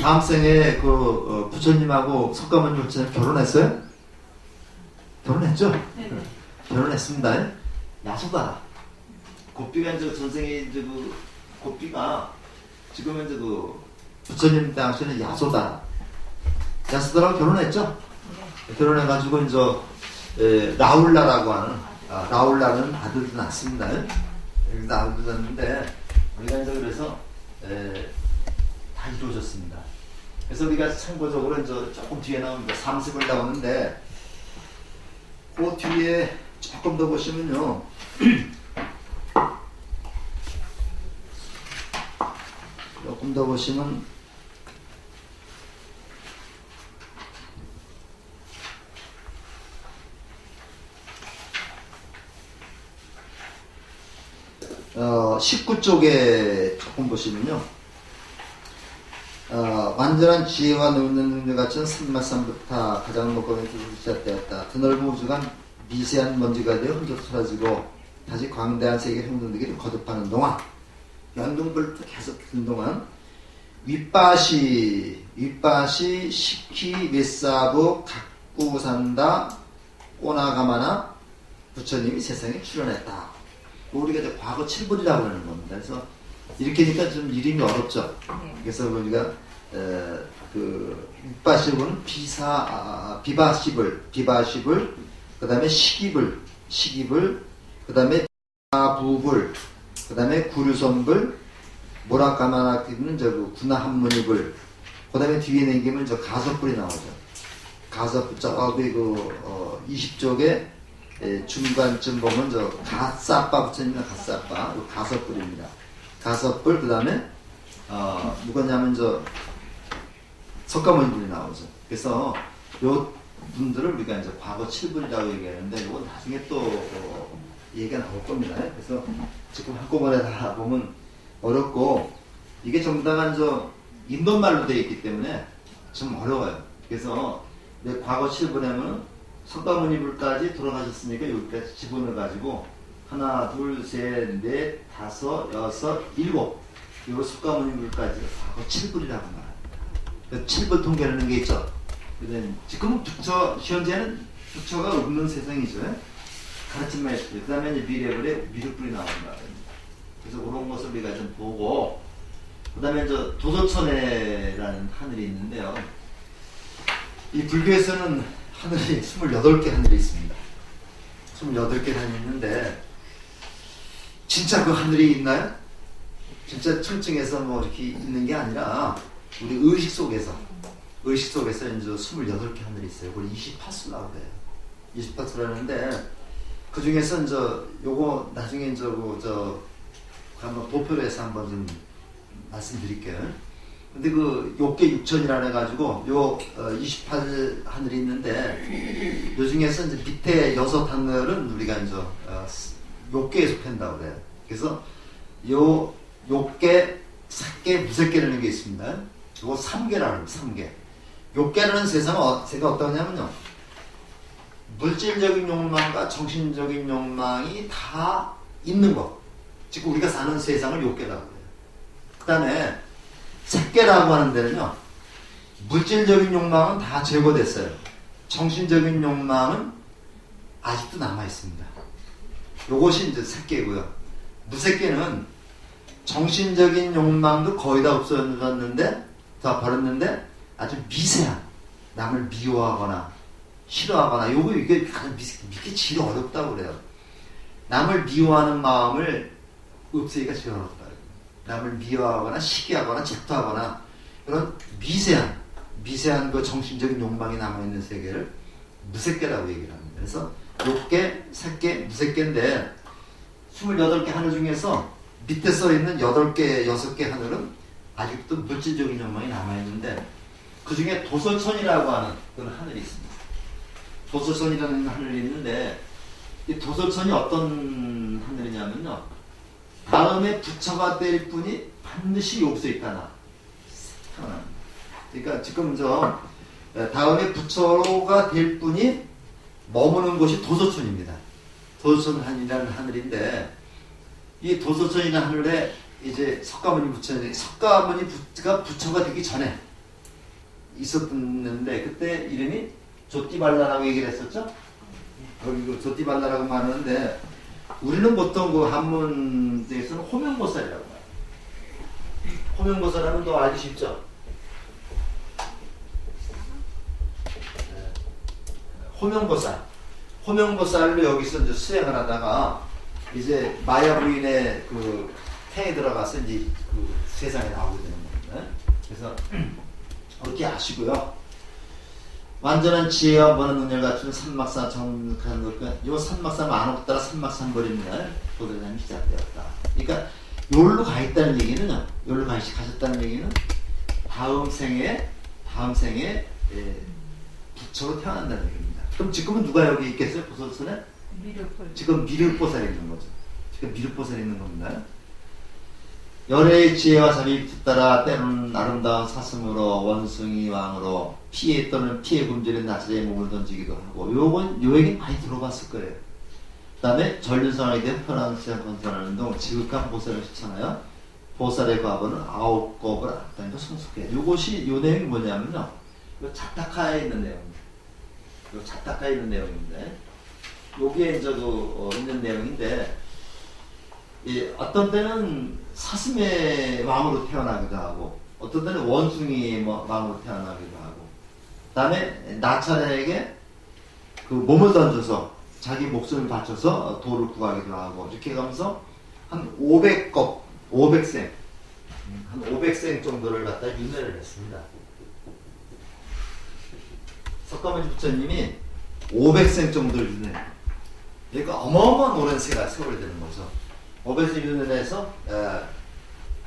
A: 다음 생에 부처님하고 석가모니 부처님 결혼했어요? 결혼했죠?
B: 네.
A: 결혼했습니다. 야소다. 곱비가 이제 전생에 곱비가 지금 이제 부처님 당시에는 야소다. 야소다라고 결혼했죠? 네. 결혼해가지고 이제 라울라라고 하는 라울라는 아들도 낳습니다. 여기서 아들도 낳는데 우리가 이제 그래서 다 이루어졌습니다. 그래서 우리가 참고적으로 이제 조금 뒤에 나옵니다. 30을 나오는데 그 뒤에 조금 더 보시면요. 조금 더 보시면 어, 19쪽에 조금 보시면요. 완전한 지혜와 능력 같은 삼마삼부터 가장 높은 시작되었다. 드넓은 우주가 미세한 먼지가 되어 흔적 사라지고 다시 광대한 세계 행동들이 거듭하는 동안 연등불 계속 든 동안 윗바시 시키 메사부 갖고 산다 꼬나가마나 부처님이 세상에 출현했다. 우리가 이제 과거 7불이라고 하는 겁니다. 그래서 이렇게 하니까 좀 이름이 어렵죠. 그래서 우리가 윗바시불은 비바시불, 그 다음에 시기불, 그 다음에 부불, 그 다음에 구류선불, 모라카마나키는 구나한무니불, 그 다음에 뒤에 내기면 가섭불이 나오죠. 가섭불, 저기 20쪽에 중간쯤 보면 가사빠 부처님이나 가사빠, 가섭불입니다. 가섭불, 그 다음에 누구냐면 석가모니불이 나오죠. 그래서 요 분들을 우리가 이제 과거 7불이라고 얘기하는데 이건 나중에 또 얘기가 나올 겁니다. 그래서 지금 한꺼번에 다 보면 어렵고 이게 정당한 인도말로 되어 있기 때문에 좀 어려워요. 그래서 과거 7불에는 석가모니불까지 돌아가셨으니까 여기까지 집어넣어 가지고 하나, 둘, 셋, 넷, 다섯, 여섯, 일곱 요 석가모니불까지 과거 7불이라고 말합니다. 7불 통계라는 게 있죠. 지금 현재는 부처가 없는 세상이죠. 가르침만 했죠. 그 다음에 미래불에 미륵불이 나온다. 그래서 그런 것을 우리가 좀 보고, 그 다음에 도도천해라는 하늘이 있는데요. 이 불교에서는 하늘이 28개 하늘이 있습니다. 28개 하늘이 있는데, 진짜 그 하늘이 있나요? 진짜 층층에서 이렇게 있는 게 아니라, 우리 의식 속에서 이제 28개 하늘이 있어요. 그걸 28수라고 해요. 28수라는데, 그 중에서 요거 나중에 한번 도표로 해서 한번 좀 말씀드릴게요. 근데 요게 6천이라 해가지고, 28 하늘이 있는데, 요 중에서 밑에 6 하늘은 우리가 요게에 속한다고 그래요. 그래서 요게, 삭계, 무색계라는 게 있습니다. 요거 3계라는 3계. 요계라는 세상은 제가 어떠냐면요. 물질적인 욕망과 정신적인 욕망이 다 있는 것. 지금 우리가 사는 세상을 욕계라고 해요. 그 다음에 색계라고 하는 데는요, 물질적인 욕망은 다 제거됐어요. 정신적인 욕망은 아직도 남아있습니다. 요것이 이제 색계고요. 무색계는 정신적인 욕망도 거의 다 없어졌는데, 다 버렸는데, 아주 미세한, 남을 미워하거나, 싫어하거나, 이게 가장 믿기 제일 어렵다고 그래요. 남을 미워하는 마음을 없애기가 제일 어렵다. 남을 미워하거나, 시기하거나, 질투하거나, 그런 미세한 그 정신적인 욕망이 남아있는 세계를 무색계라고 얘기를 합니다. 그래서 욕계, 색계, 무색계인데 28개 하늘 중에서 밑에 써있는 8개, 6개 하늘은 아직도 물질적인 욕망이 남아있는데 그 중에 도솔천이라고 하는 그런 하늘이 있습니다. 도솔천이라는 하늘이 있는데 이 도솔천이 어떤 하늘이냐면요, 다음에 부처가 될 분이 반드시 욕수에 있다나 태어납니다. 그러니까 지금 다음에 부처가 될 분이 머무는 곳이 도솔천입니다. 도솔천이라는 하늘인데 이 도솔천이라는 하늘에 이제 석가모니 부처가 부처가 되기 전에 있었는데 그때 이름이 조띠발라라고 얘기를 했었죠. 여기 조띠발라라고 말하는데 우리는 보통 그 한문에서는 호명보살이라고 해요. 호명보살하면 또 알기 쉽죠. 호명보살로 여기서 이제 수행을 하다가 이제 마야 부인의 그 태에 들어가서 이제 그 세상에 나오게 되는 겁니다. 그래서 그렇게 아시고요. 완전한 지혜와 무한한 능력을 갖춘 산막사 정득한 것과 요 산막사 만옥따라 산막산 버리는 날 도대장이 시작되었다. 그러니까 요로 가 있다는 얘기는요. 요로 가셨다는 얘기는 다음 생에 부처로 태어난다는 얘기입니다. 그럼 지금은 누가 여기 있겠어요? 보살선에? 지금 미륵보살이 있는 거죠. 지금 미륵보살이 있는 겁니다. 열의 지혜와 자비 뒤따라 때로는 아름다운 사슴으로 원숭이 왕으로 피해 또는 피해 굶주린 나사렛에 몸을 던지기도 하고 요 얘기 많이 들어봤을 거예요. 그 다음에 전륜성하게 된 편한 시간 건설하는 동 지극한 보살을 실천하여 보살의 과거는 9겁을 악단도 성숙해. 요것이 요 내용이 뭐냐면요, 요 자타카에 있는 내용입니다. 요 자타카에 있는 내용인데 여기에 이제 있는 내용인데 어떤 때는 사슴의 왕으로 태어나기도 하고 어떤 때는 원숭이의 왕으로 태어나기도 하고 그 다음에 나찰에게 그 몸을 던져서 자기 목숨을 바쳐서 도를 구하기도 하고 이렇게 가면서 한 500생 한 500생 정도를 갖다 윤회를 했습니다. 석가모니 부처님이 500생 정도를 윤회해요. 그러니까 어마어마한 오랜 세월이 되는 거죠. 500생 윤회를 해서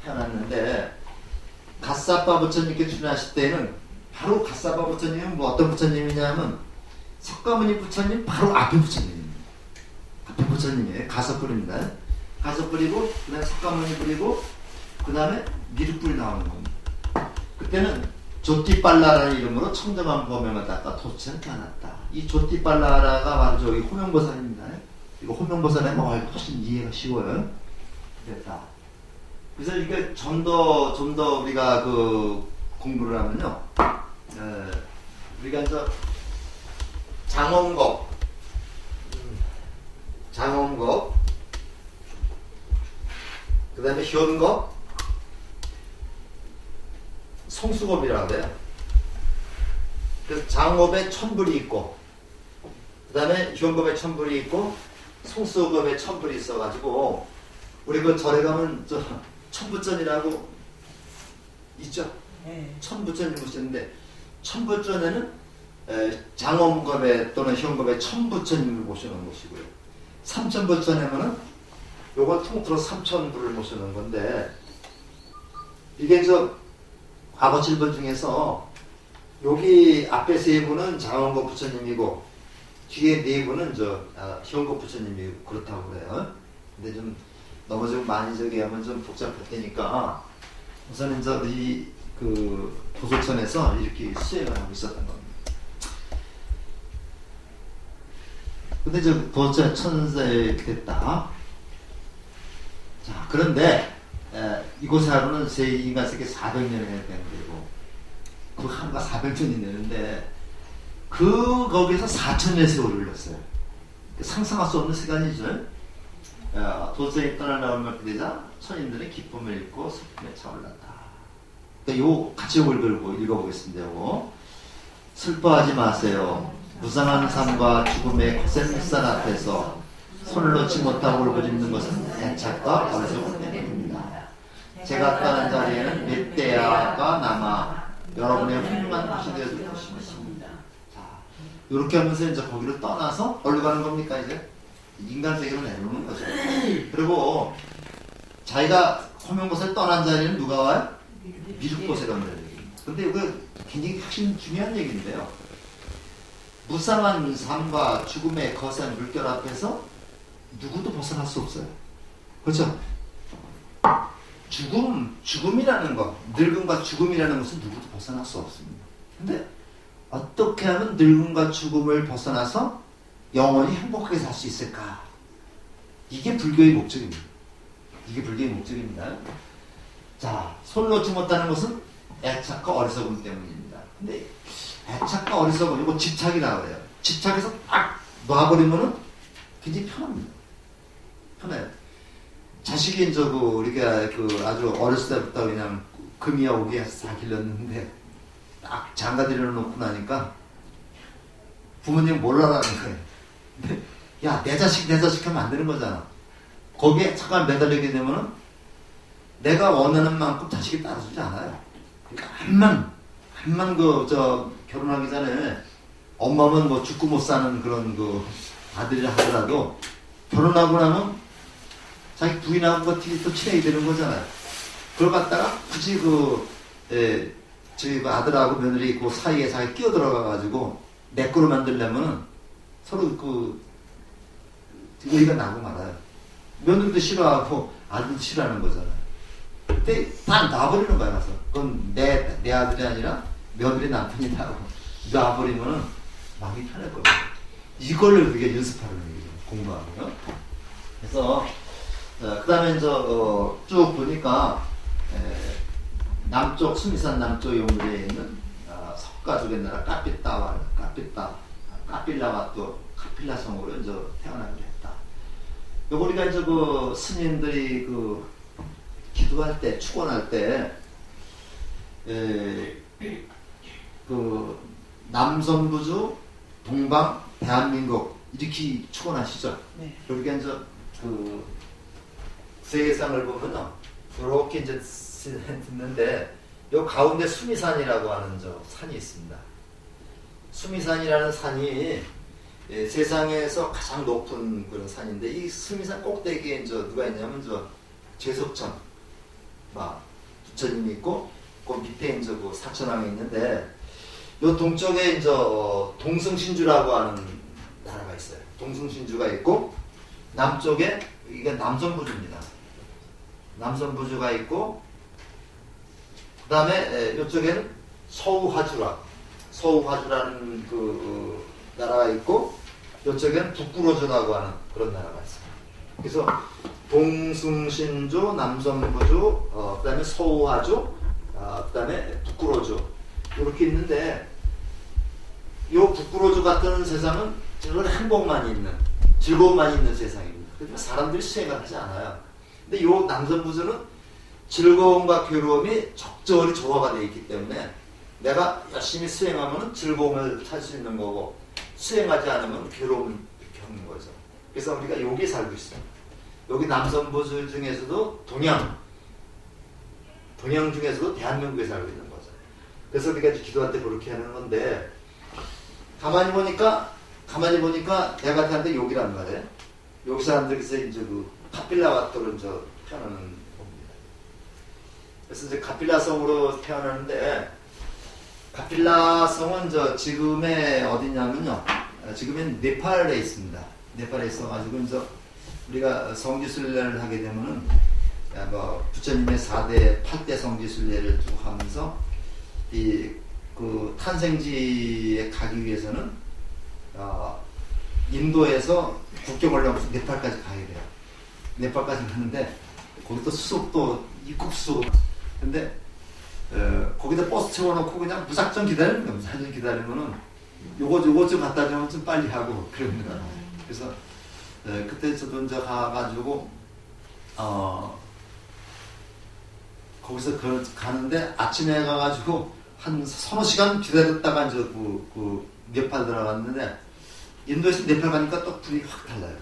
A: 태어났는데 갓사빠 부처님께 출연하실 때는 바로 갓사빠 부처님은 어떤 부처님이냐면 석가모니 부처님 바로 앞에 부처님입니다. 앞에 부처님이에요. 가서뿌리입니다. 가서뿌리고 그 다음에 석가모니 뿌리고 그 다음에 미륵불이 나오는 겁니다. 그때는 조띠빨라라는 이름으로 청정한 범행을 닦아 도처에 태어났다. 이 조띠빨라라가 바로 저기 호명보살입니다. 이거 호명보살에 훨씬 이해가 쉬워요. 됐다. 그래서 이게 좀 더 우리가 그 공부를 하면요, 우리가 이제 장엄겁, 그 다음에 현겁, 성수겁이라고 해요. 그래서 장업에 천불이 있고, 그 다음에 현겁에 천불이 있고, 성수겁에 천불이 있어가지고, 우리 그 절에 가면 천부전이라고 있죠? 네. 천부전이 모시는데, 천부전에는 장엄겁에 또는 현겁에 천부전님을 모시는 것이고요. 삼천부전에는 요거 통틀어 삼천불을 모시는 건데, 이게 과거 7번 중에서 여기 앞에 세 분은 장엄겁 부처님이고 뒤에 네 분은 현겁 부처님이 그렇다고 그래요. 근데 좀 너무 좀 많이 하면 좀 복잡할 테니까 우선은 이 그 도솔천에서 이렇게 수행을 하고 있었던 겁니다. 근데 저 도체 천세 됐다. 자, 그런데 이곳에 하루는 인간 세계 400년에 해당되고 그 한가 400년이 되는데 거기에서 4,000년 세월을 흘렸어요. 상상할 수 없는 시간이죠. 도저히 떠나나올 만큼 되자 천인들의 기쁨을 잃고 슬픔에 차올랐다. 그러니까 요 같이 요걸 읽어보겠습니다. 요거. 슬퍼하지 마세요. 무상한 삶과 죽음의 거센 산 앞에서 손을 놓지 못하고 울부짖는 것은 애착과 어리석음 때문입니다. 제가 떠난 자리에는 멧돼아가 남아 여러분의 훌륭한 것이 되어줄 것입니다. 자, 이렇게 하면서 이제 거기를 떠나서 어디로 가는 겁니까 이제? 인간 세계로 내려오는 거죠. 그리고 자기가 호명곳을 떠난 자리에는 누가 와요? 미륵곳에 간다는 얘기입니다. 근데 이거 굉장히 핵심 중요한 얘기인데요. 무상한 삶과 죽음의 거센 물결 앞에서 누구도 벗어날 수 없어요. 그렇죠? 죽음이라는 것, 늙음과 죽음이라는 것은 누구도 벗어날 수 없습니다. 근데 어떻게 하면 늙음과 죽음을 벗어나서 영원히 행복하게 살 수 있을까? 이게 불교의 목적입니다. 이게 불교의 목적입니다. 자, 손을 놓지 못하는 것은 애착과 어리석음 때문입니다. 근데 애착과 어리석음, 이거 집착이라고 해요. 집착해서 딱 놔버리면은 굉장히 편합니다. 편해요. 자식이 우리가 아주 어렸을 때부터 그냥 금이야 오기야 싹 길렀는데 딱 장가들여 놓고 나니까 부모님 몰라라는 거예요. 근데 야, 내 자식 하면 안 되는 거잖아. 거기에 잠깐 매달리게 되면은 내가 원하는 만큼 자식이 따라주지 않아요. 그러니까 한만 결혼하기 전에 엄마는 뭐 죽고 못 사는 그런 아들이라 하더라도 결혼하고 나면 자기 부인하고 또 친해야 되는 거잖아요. 그걸 갖다가 굳이 저희 아들하고 며느리 그 사이에 자기 끼어 들어가가지고 내 거로 만들려면 서로 의가 나고 말아요. 며느리도 싫어하고 아들도 싫어하는 거잖아요. 그때 다 놔버리는 거야, 가서. 그건 내 아들이 아니라 며느리 남편이다 하고 놔버리면은 마음이 편할 겁니다. 이걸 우리가 연습하는 얘기죠. 공부하고요. 그래서, 그 다음에 쭉 보니까, 남쪽, 수미산 남쪽 용도에 있는, 석가족의 나라 까필라와 또 카필라 성으로 태어나기로 했다. 요거 우리가 스님들이 기도할 때, 축원할 때, 남선부주, 동방, 대한민국, 이렇게 축원하시죠? 네. 그러니까 세계상을 보면은, 그렇게 듣는데, 요 가운데 수미산이라고 하는 산이 있습니다. 수미산이라는 산이 세상에서 가장 높은 그런 산인데, 이 수미산 꼭대기에 누가 있냐면, 제석천, 부처님이 있고, 그 밑에 사천왕이 있는데, 요 동쪽에 동승신주라고 하는 나라가 있어요. 동승신주가 있고, 남쪽에, 이게 남선부주입니다. 남선부주가 있고, 그 다음에 이쪽에는 서우화주라는 나라가 있고, 이쪽에는 북구로주라고 하는 그런 나라가 있어요. 그래서 동승신주, 남선부주, 그 다음에 서우화주, 그 다음에 북구로주 이렇게 있는데, 요 북구로주 같은 세상은 행복만 있는, 즐거움만 있는 세상입니다. 그래서 사람들이 수행을 하지 않아요. 근데 요 남선부주는 즐거움과 괴로움이 적절히 조화가 되어 있기 때문에 내가 열심히 수행하면 즐거움을 찾을 수 있는 거고, 수행하지 않으면 괴로움을 겪는 거죠. 그래서 우리가 여기 살고 있어요. 여기 남선부주 중에서도 동양 중에서도 대한민국에 살고 있는 거죠. 그래서 우리가 기도할 때 그렇게 하는 건데, 가만히 보니까 내가 태어난데 여기란 말이에요. 여기 사람들께서 카필라와 또는 태어나는 겁니다. 그래서 가필라 성으로 태어나는데, 가필라 성은 지금의 어디냐면요, 지금은 네팔에 있습니다. 네팔에 있어가지고 우리가 성지순례를 하게 되면은 부처님의 4대, 8대 성지순례를 쭉 하면서 탄생지에 가기 위해서는 인도에서 국경을 넘어서 네팔까지 가야 돼요. 네팔까지 가는데 거기 또 수속도 입국 수속. 근데 거기다 버스 채워놓고 그냥 무작정 기다리는 겁니다. 사진 기다리면은 요거 좀 갖다 주면 좀 빨리 하고 그럽니다. 그래서 그때 저도 이제 가가지고 거기서 가는데 아침에 가가지고 한 서너 시간 기다렸다가 이제 그 네팔 들어갔는데 인도에서 네팔 가니까 또 분위기 확 달라요.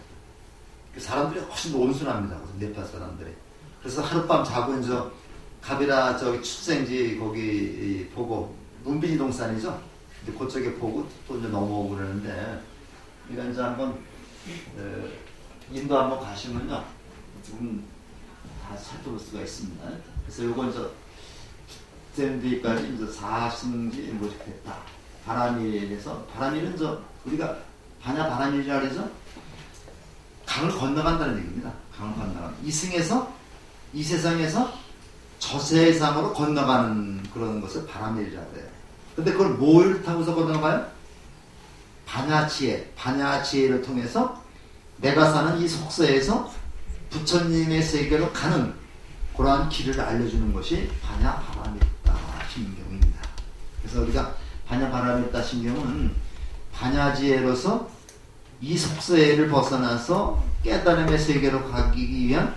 A: 사람들이 훨씬 더 온순합니다. 네팔 사람들이. 그래서 하룻밤 자고 이제 가비라 저기 출생지 거기 보고 눈비지 동산이죠. 근데 그쪽에 보고 또 이제 넘어오고 그러는데 우리가 이제 한번 인도 한번 가시면요 지금 다 살펴볼 수가 있습니다. 그래서 요건 이제 젠디까지 이제 4승지 모집했다. 바라밀에서 바라밀은 저 우리가 바라밀이라 그러죠. 강을 건너간다는 얘기입니다. 강을 건너간. 이 세상에서 저 세상으로 건너가는 그런 것을 바라밀이라고 해요. 근데 그걸 뭘 타고서 건너가요? 반야지혜를 통해서 내가 사는 이 속세에서 부처님의 세계로 가는 그러한 길을 알려주는 것이 반야바라밀다 신경입니다. 그래서 우리가 반야바라밀다 신경은 반야지혜로서 이 속세를 벗어나서 깨달음의 세계로 가기 위한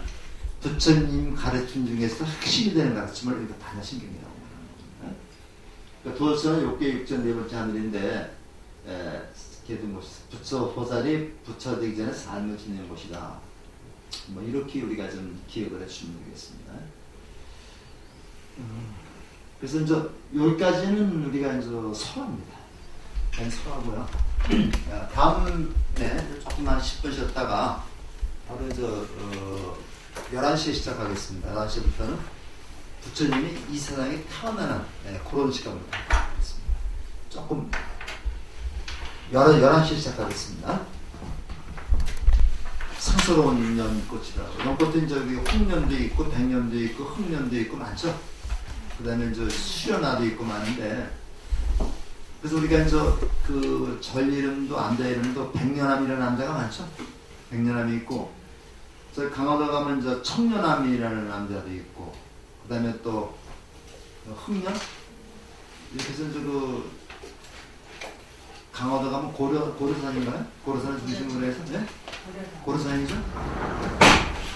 A: 부처님 가르침 중에서 핵심이 되는 가르침을 우리가 반야신경이라고 합니다. 그러니까 도저는 욕계 육전 네 번째 하늘인데 개든 곳이 부처 보살이 부처 되기 전에 삶을 지내는 곳이다. 뭐 이렇게 우리가 좀 기억을 해주시면 되겠습니다. 그래서 이제 여기까지는 우리가 이제 설화입니다. 설화고요. 다음에 조금만 10분 쉬었다가 바로 이제 11시에 시작하겠습니다. 11시부터는 부처님이 이 세상에 태어나는 그런 시간을 갖겠습니다. 조금 11시에 시작하겠습니다. 상스러운 연꽃이라고. 연꽃은 저기 홍년도 있고 백년도 있고 흑년도 있고 많죠. 그 다음에 이제 수련화도 있고 많은데 그래서 우리가 이제 그 절 이름도 암자 이름도 백년암이라는 암자가 많죠. 백년암이 있고 저희 강화도 가면 이제 청년암이라는 암자도 있고 그 다음에 또 흑년 이렇게 해서 이제 그 강화도 가면 고려산인가요? 고려산을 중심으로 해서 네? 고려산이죠?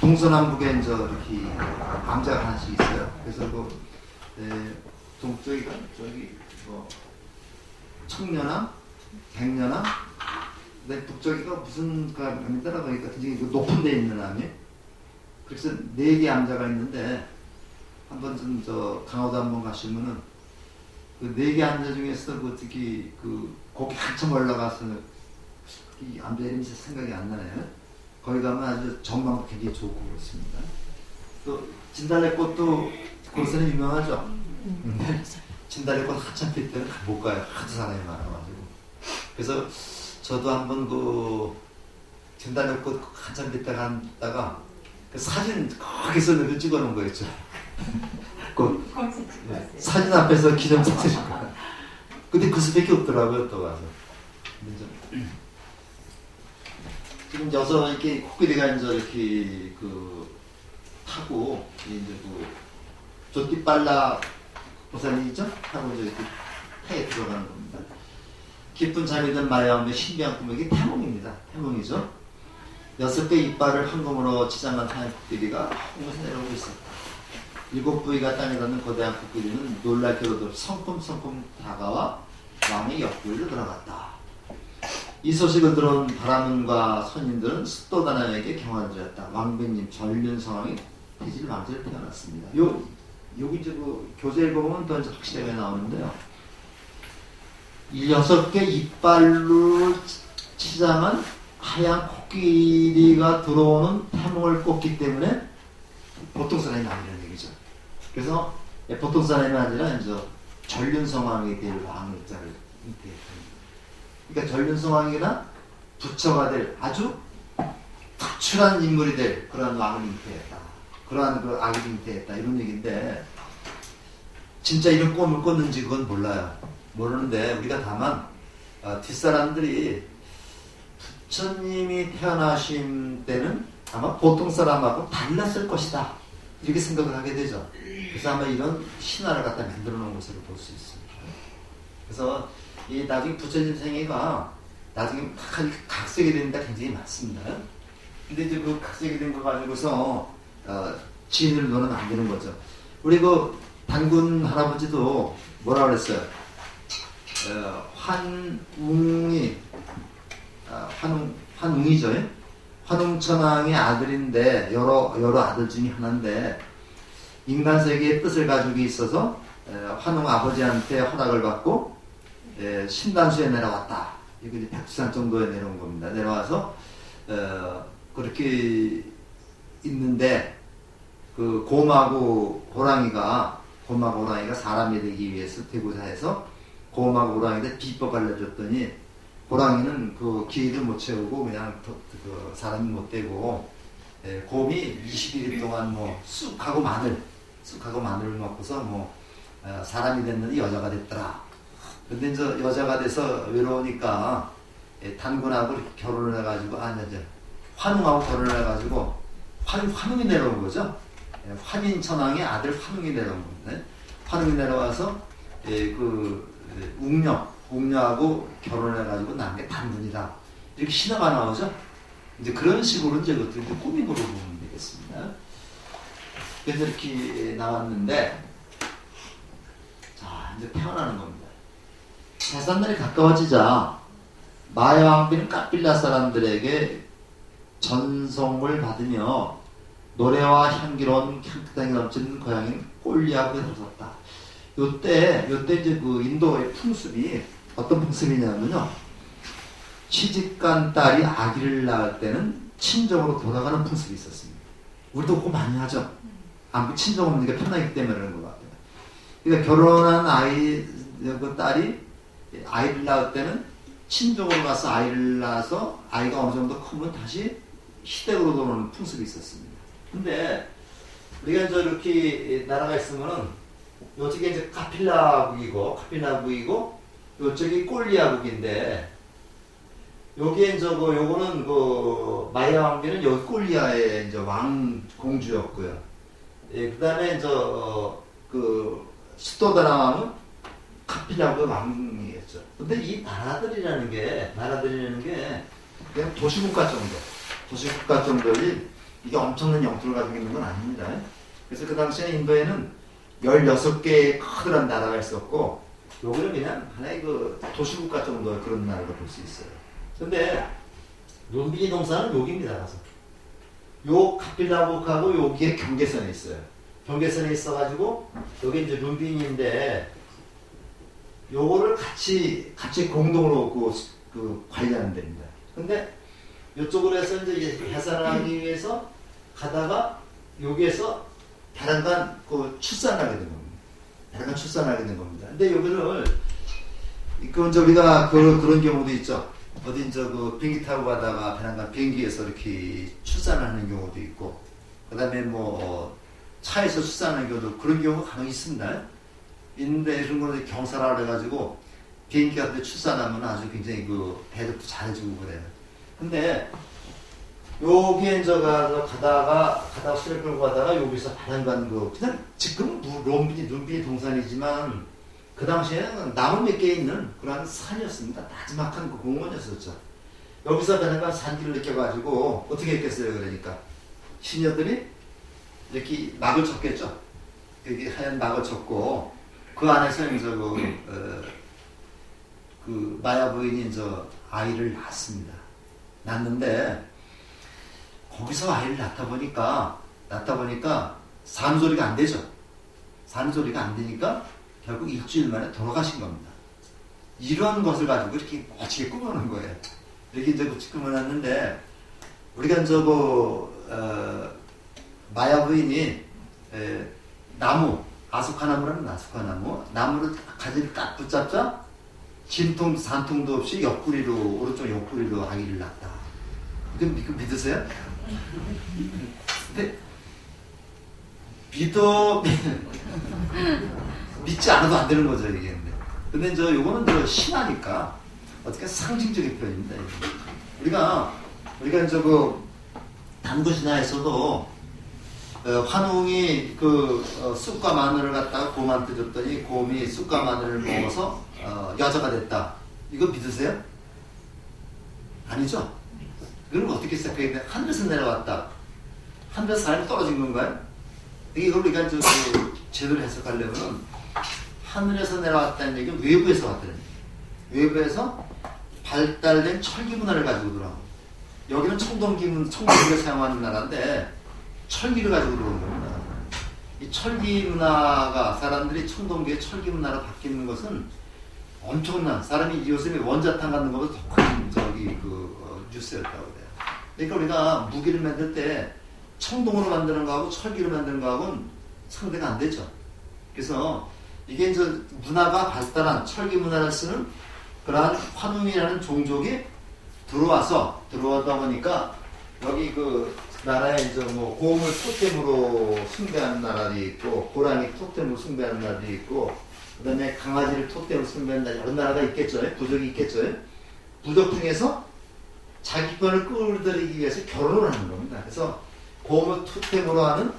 A: 동서남북에 이제 이렇게 암자가 하나씩 있어요. 그래서 동쪽이가 저기 청년암, 백년암, 북쪽이가 무슨 암이 따라가니까 굉장히 높은 데 있는 암이에요. 그래서 4개 암자가 있는데 한번 좀 강화도 한번 가시면은 그 4개 암자 중에서 특히 거기 한참 올라가서 이 암자 이름이 생각이 안 나네요. 거기 가면 아주 전망도 굉장히 좋고 그렇습니다. 또 진달래꽃도 거기서는 유명하죠. 진달래꽃 한참 필 때는 못 가요. 하도 사람이 많아가지고. 그래서 저도 한번 진달래꽃 한참 필 때 갔다가 그 사진 거기서 찍어 놓은 거 있죠. 사진 앞에서 기념사진 찍은 거. 근데 그 수밖에 없더라고요. 또 가서. 지금 여서 이렇게 코끼리가 이제 이렇게 타고 이제 조띠빨라 보살이죠? 타고 이제 이렇게 태에 들어가는 겁니다. 깊은 잠이 든 마야함의 신비한 꿈이 태몽입니다. 태몽이죠. 6개 이빨을 황금으로 치장한 하얀 코끼리가 홍에서 내려오고 있었다. 7부위가 땅에 닿는 거대한 코끼리는 놀랍게도 성큼성큼 다가와 왕의 옆구리로 들어갔다. 이 소식을 들은 바라문과 선인들은 숫도다나에게 경화를 드렸다. 왕비님 전륜 상황이 태질 왕제를 태어났습니다. 여기 이제 교재 읽어보면 더 이제 확실하게 나오는데요. 이 6개 이빨로 치장한 하얀 코끼리가 들어오는 태몽을 꿨기 때문에 보통 사람이 아니라는 얘기죠. 그래서 보통 사람이 아니라 이제 전륜성왕이 될 왕의 자를 잉태했다. 그러니까 전륜성왕이나 부처가 될 아주 특출한 인물이 될 그런 왕을 잉태했다. 그러한 악을 잉태했다. 이런 얘기인데 진짜 이런 꿈을 꿨는지 그건 몰라요. 모르는데 우리가 다만 뒷사람들이 부처님이 태어나신 때는 아마 보통 사람하고 달랐을 것이다. 이렇게 생각을 하게 되죠. 그래서 아마 이런 신화를 갖다 만들어 놓은 것으로 볼 수 있습니다. 그래서 이 나중에 부처님 생애가 나중에 각색이 되는 데 굉장히 많습니다. 근데 이제 그 각색이 된 거 가지고서 지인을 놓으면 안 되는 거죠. 우리 그 단군 할아버지도 뭐라 그랬어요? 환웅이죠. 환웅천왕의 아들인데 여러 아들 중에 하나인데 인간 세계의 뜻을 가지고 있어서 환웅 아버지한테 허락을 받고 신단수에 내려왔다. 이거 이제 백두산 정도에 내려온 겁니다. 내려와서 그렇게 있는데 그 곰하고 호랑이가 사람이 되기 위해서 되고자 해서 곰하고 호랑이한테 비법 알려줬더니 호랑이는 그 기회를 못 채우고 그냥 그 사람이 못 되고 곰이 21일 동안 뭐 쑥하고 마늘을 먹고서 뭐 사람이 됐는데 여자가 됐더라. 근데 이제 여자가 돼서 외로우니까 단군하고 결혼을 해가지고 환웅하고 결혼을 해가지고 환웅이 내려온 거죠. 환인천왕의 아들 환웅이 내려온 겁니다. 환웅이 내려와서 웅녀하고 결혼을 해가지고 난 게 단군이다. 이렇게 신화가 나오죠. 이제 그런 식으로 이제 그것도 이제 꾸미고 보면 되겠습니다. 그래서 이렇게 나왔는데, 자, 이제 태어나는 겁니다. 해산날이 가까워지자 마야 왕비는 카필라 사람들에게 전송을 받으며 노래와 향기로운 향긋하게 넘치는 고향인 꼴리아부에 들어섰다. 요때 이제 그 인도의 풍습이 어떤 풍습이냐면요. 시집간 딸이 아기를 낳을 때는 친정으로 돌아가는 풍습이 있었습니다. 우리도 그거 많이 하죠. 아무튼 친정 없는 게 편하기 때문에 그런 것 같아요. 그러니까 결혼한 그 딸이 아이를 낳을 때는 친정으로 가서 아이를 낳아서 아이가 어느 정도 크면 다시 시댁으로 돌아오는 풍습이 있었습니다. 근데 우리가 이제 이렇게 나라가 있으면은 요쪽에 이제 카필라국이고 요쪽이 꼴리아국인데 여기에 이제 요거는 그 마야 왕비는 여기 꼴리아의 이제 왕 공주였고요. 그다음에 이제 그 수도다나 왕은 카필라국의 왕이었죠. 근데 이 나라들이라는 게 그냥 도시국가 정도의 이게 엄청난 영토를 가지고 있는 건 아닙니다. 그래서 그 당시에 인도에는 16개의 커다란 나라가 있었고 여기는 그냥 하나의 그 도시국가 정도의 그런 나라로 볼 수 있어요. 근데 룸비니 동산은 여기입니다. 가서 요 카필라국하고 여기에 경계선에 있어요. 경계선에 있어가지고 여기 이제 룸비니인데 요거를 같이 공동으로 그 관리하는 데입니다. 근데 이쪽으로 해서 이제 해산하기 위해서 가다가 여기에서 배란간 출산하게 된 겁니다. 배란간 출산하게 된 겁니다. 근데 여기를 이제 우리가 그런 경우도 있죠. 어디 이제 그 비행기 타고 가다가 배란간 비행기에서 이렇게 출산하는 경우도 있고, 그다음에 뭐 차에서 출산하는 경우도 그런 경우가 간혹 있습니다. 있는데 이런 거는 경사라 그래가지고 비행기 같은 데 출산하면 아주 굉장히 그 대접도 잘해주고 그래요. 근데 여기에 이제 가다가 수레 끌고 가다가 여기서 배란간 그냥 지금 룸비니 동산이지만 그 당시에는 나무 몇 개 있는 그런 산이었습니다. 나지막한 그 공원이었었죠. 여기서 배란간 산길을 느껴가지고 어떻게 했겠어요? 그러니까 시녀들이 이렇게 막을 쳤겠죠. 여기 하얀 막을 쳤고 그 안에서 이제 그 마야 부인이 이제 아이를 낳았습니다. 낳는데 거기서 아이를 낳다 보니까 산소리가 안 되죠. 산소리가 안 되니까 결국 일주일 만에 돌아가신 겁니다. 이런 것을 가지고 이렇게 멋지게 꾸며놓은 거예요. 이렇게 이제 꾸며놨는데 우리가 이제 마야 부인이 나무 아수카나무라는 나무를 가지를 딱 붙잡자 산통도 없이 오른쪽 옆구리로 아기를 낳았다. 이거 믿으세요? 근데 믿지 않아도 안 되는 거죠, 이게. 근데 이제 요거는 신화니까 어떻게 상징적인 표현입니다. 우리가 이제 그 단군 신화에서도 환웅이 쑥과 마늘을 갖다가 곰한테 줬더니 곰이 쑥과 마늘을 먹어서 여자가 됐다. 이거 믿으세요? 아니죠? 그럼 어떻게 시작하겠냐? 하늘에서 내려왔다. 하늘에서 사람이 떨어진 건가요? 이걸 우리가 제대로 해석하려면 하늘에서 내려왔다는 얘기는 외부에서 왔다는 얘기예요. 외부에서 발달된 철기 문화를 가지고 들어오고, 여기는 청동기를 사용하는 나라인데 철기를 가지고 들어온 겁니다. 이 철기 문화가 사람들이 청동기의 철기 문화로 바뀌는 것은 엄청난, 사람이 요즘에 원자탄 갖는 것보다 더 큰 뉴스였다고 그래요. 그러니까 우리가 무기를 만들 때 청동으로 만드는 거하고 철기로 만드는 거하고는 상대가 안 되죠. 그래서 이게 이제 문화가 발달한 철기 문화를 쓰는 그러한 환웅이라는 종족이 들어오다 보니까 여기 나라에 이제 곰을 토템으로 숭배하는 나라도 있고, 고라니 토템으로 숭배하는 나라도 있고, 그 다음에 강아지를 토템으로 숭배하는 나라, 여러 나라가 있겠죠. 부족이 있겠죠. 부족 중에서 자기 편을 끌어들이기 위해서 결혼을 하는 겁니다. 그래서 곰을 토템으로 하는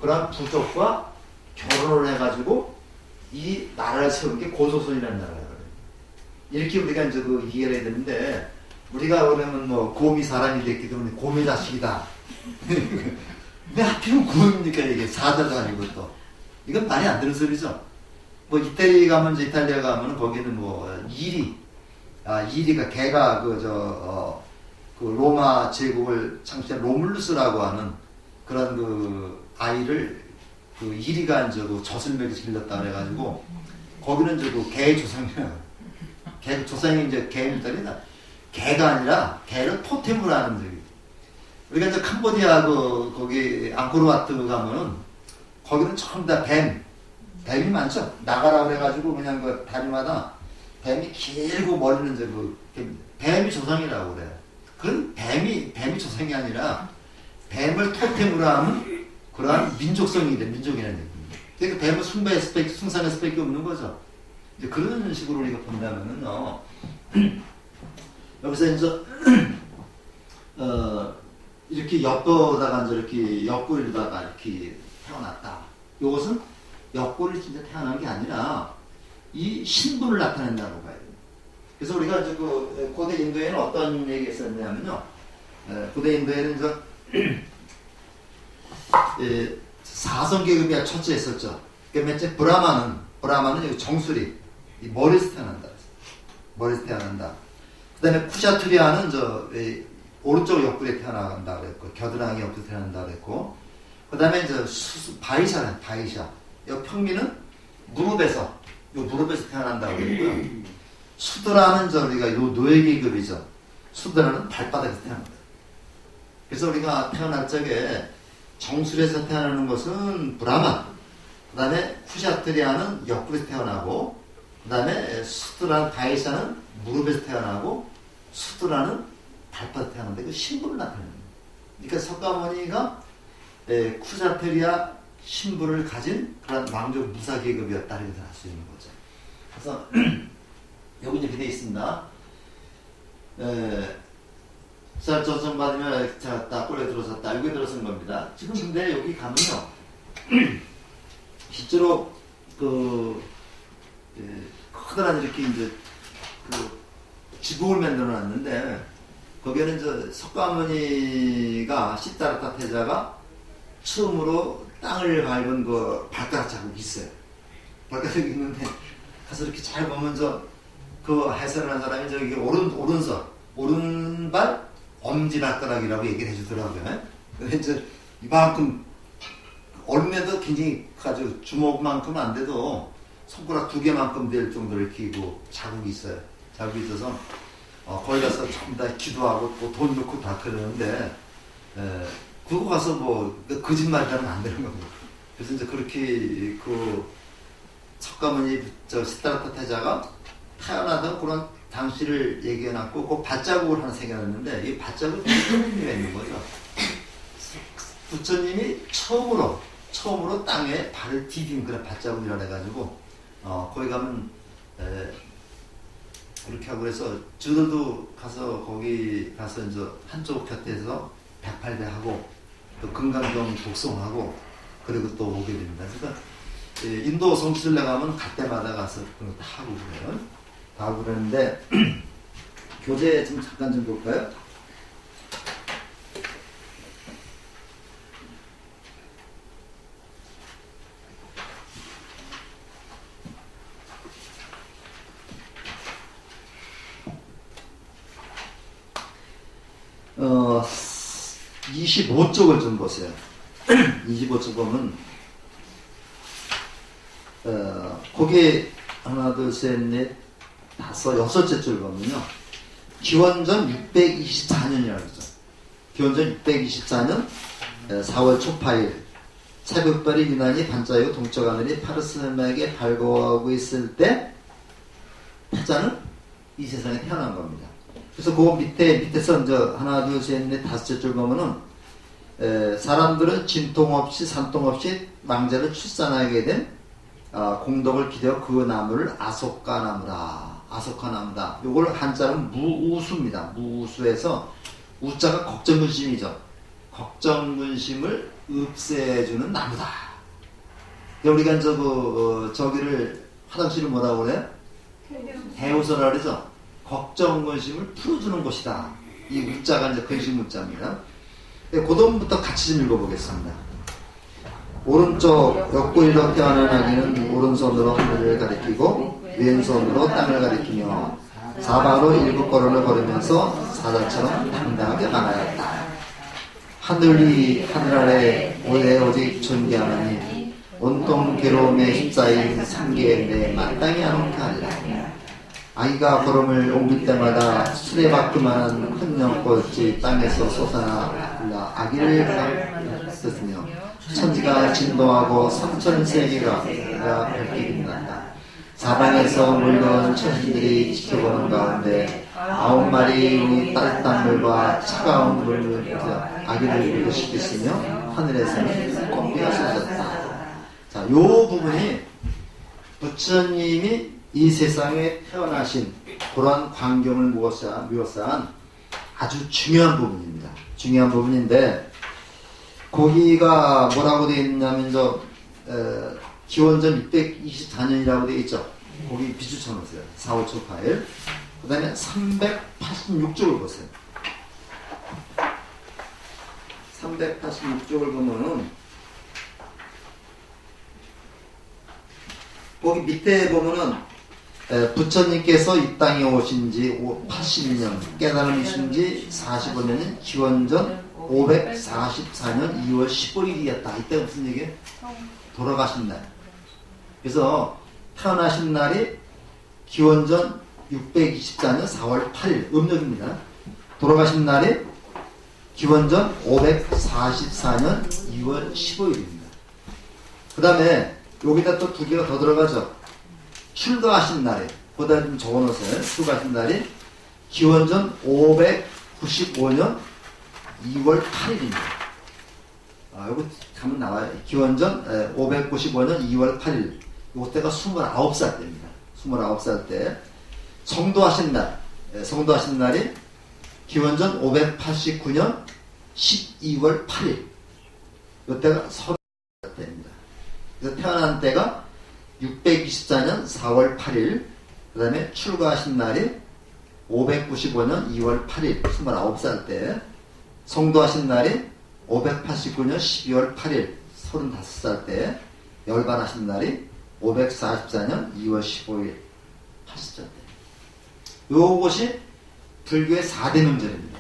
A: 그러한 부족과 결혼을 해가지고 이 나라를 세운 게 고조선이라는 나라예요. 이렇게 우리가 이제 이해를 해야 되는데, 우리가 그러면 곰이 사람이 됐기 때문에 곰의 자식이다. 왜 하필이면 곰입니까? 이게 사자도 아니고 또. 이건 말이 안 되는 소리죠. 이탈리아 가면 거기는 이리가 개가 로마 제국을 창시한 로물루스라고 하는 그런 아이를 이리가 이제 젖을 길렀다 그래가지고 거기는 이제 개의 조상이에요. 개 조상이 이제 개입니다. 개가 아니라 개를 토템으로 하는 적이. 우리가 이제 캄보디아 거기 앙코르와트 가면은 거기는 전부 다 뱀이 많죠. 나가라 그래가지고 그냥 다리마다 뱀이 길고 머리는 이제 뱀이 조상이라고 그래요. 그건 뱀이 조상이 아니라 뱀을 토템으로 하는 그러한 민족성이래, 민족이라는 얘기입니다. 그러니까 뱀을 숭상할 수밖에 없는 거죠. 이제 그런 식으로 우리가 본다면은요, 여기서 이제 이렇게 엿보다가 이제 이렇게 옆구리로다가 이렇게 태어났다. 이것은 옆구리 진짜 태어난 게 아니라 이 신분을 나타낸다고 봐야 돼요. 그래서 우리가 이제 고대 인도에는 어떤 얘기가 있었냐면요, 고대 인도에는 이제 사성계급이 첫째 있었죠. 그 맨째 브라마는 여기 정수리, 이 머리에서 태어난다. 머리에서 태어난다. 그 다음에 쿠샤투리아는 오른쪽 옆구리에 태어난다 그랬고, 겨드랑이 옆구리에 태어난다 그랬고, 그 다음에 이제 바이샤. 여기 평민은 무릎에서 태어난다고 그랬고요. 수드라는 우리가 노예계급이죠. 수드라는 발바닥에서 태어난다. 그래서 우리가 태어날 적에 정수리에서 태어나는 것은 브라만, 그 다음에 쿠샤트리아는 옆구리에서 태어나고, 그 다음에 수드라는 바이샤는 무릎에서 태어나고, 수드라는 발바닥에서 태어나는데 그 신분을 나타내는 거예요. 그러니까 석가모니가 쿠샤트리아 신분을 가진 그런 왕족 무사계급이었다 이렇게 할 수 있는 거죠. 그래서 여기 이렇게 되어 있습니다. 쌀 전선 받으면 딱 꼴에 들어섰다. 여기 들어선 겁니다. 지금 근데 여기 가면요, 실제로 커다란 이렇게 이제 지붕을 만들어 놨는데, 거기에는 이제 석가모니가 시타르타 태자가 처음으로 땅을 밟은 발가락 자국이 있어요. 발가락이 있는데 가서 이렇게 잘 보면 해설을 한 사람이 저기 오른발 엄지발가락이라고 얘기를 해주더라고요. 근데 이제 이만큼 얼음에도 굉장히 아주 주먹만큼은 안 돼도 손가락 2개만큼 될 정도로 이렇게 자국이 있어요. 자국이 있어서 거기 가서 전부 다 기도하고 돈 넣고 다 그러는데, 그거 가서 거짓말 하면 안 되는 겁니다. 그래서 이제 그렇게 석가모니 시타르타 태자가 태어나던 그런 당시를 얘기해놨고, 그 밭자국을 하나 새겨놨는데, 이 밭자국은 부처님이 있는 거죠. 부처님이 처음으로 땅에 발을 디딘 그런 밭자국이라 해가지고, 거기 가면 이렇게 하고 그래서 저들도 가서 거기 가서 이제 한쪽 곁에서 108배 하고 또 금강경 독송하고 그리고 또 오게 됩니다. 그러니까 인도 성지순례 가면 갈 때마다 가서 그런 거 다 하고 그래요. 다 하고 그러는데 교재 좀 잠깐 좀 볼까요? 어, 25쪽을 좀 보세요. 25쪽 보면 거기 하나 둘 셋 넷 다섯 여섯째 줄 보면요. 기원전 624년이라고 그러죠. 기원전 624년 4월 초파일 새벽별이 유난히 반짝이고 동쪽 하늘이 파르스름에게 밝아오고 있을 때 태자는 이 세상에 태어난 겁니다. 그래서 그 밑에서 이제 하나 둘 셋 넷 다섯째 줄 보면은 사람들은 진통 없이 산통 없이 망자를 출산하게 된 공덕을 기대어 그 나무를 아소카나무다. 아소카나무다. 요걸 한자로 무우수입니다. 무우수에서 우자가 걱정근심이죠. 걱정근심을 없애주는 나무다. 우리가 이제 저기를 화장실을 뭐라고 그래? 해우소라 그러죠. 걱정근심을 풀어주는 곳이다. 이 우자가 이제 근심 우자입니다. 고동부터 같이 좀 읽어보겠습니다. 오른쪽 옆구리로 태어난 아기는 오른손으로 하늘을 가리키고 왼손으로 땅을 가리키며 사방으로 일곱 걸음을 걸으면서 사자처럼 당당하게 말하였다. 하늘이 하늘 아래 오직 존귀하나니 온통 괴로움에 휩싸인 삼계에 내 마땅히 하는 할라. 아기가 걸음을 옮길 때마다 수레바퀴만한 큰 연꽃이 땅에서 솟아나 아기를 쓰으며 천지가 진동하고 삼천세계가 밝게 빛났다. 사방에서 몰려온 천신들이 지켜보는 가운데 9마리 따뜻한 물과 차가운 물을 아기를 일시켰으며 하늘에서는 꽃비가 쏟아졌다. 자, 요 부분이 부처님이 이 세상에 태어나신 그러한 광경을 묘사한 아주 중요한 부분입니다. 중요한 부분인데 거기가 뭐라고 되어 있냐면 기원전 624년이라고 되어 있죠. 거기 비주 쳐놓으세요. 4월 초파일. 그 다음에 386쪽을 보세요. 386쪽을 보면은 거기 밑에 보면은 부처님께서 이 땅에 오신 지 80년, 깨달음이신 지 45년인 기원전 544년 2월 15일이었다. 이때가 무슨 얘기예요? 돌아가신 날. 그래서 태어나신 날이 기원전 624년 4월 8일, 음력입니다. 돌아가신 날이 기원전 544년 2월 15일입니다. 그 다음에 여기다 또 두 개가 더 들어가죠. 출가하신 날이, 보다 좀 적어놓으세요. 출가하신 날이 기원전 595년 2월 8일입니다. 여기 가면 나와요. 기원전 595년 2월 8일. 이때가 29살 때입니다. 29살 때. 성도하신 날. 성도하신 날이 기원전 589년 12월 8일. 이때가 30살 때입니다. 그래서 태어난 때가 624년 4월 8일, 그 다음에 출가하신 날이 595년 2월 8일, 29살 때, 성도하신 날이 589년 12월 8일, 35살 때, 열반하신 날이 544년 2월 15일, 80살 때. 요것이 불교의 4대 명절입니다.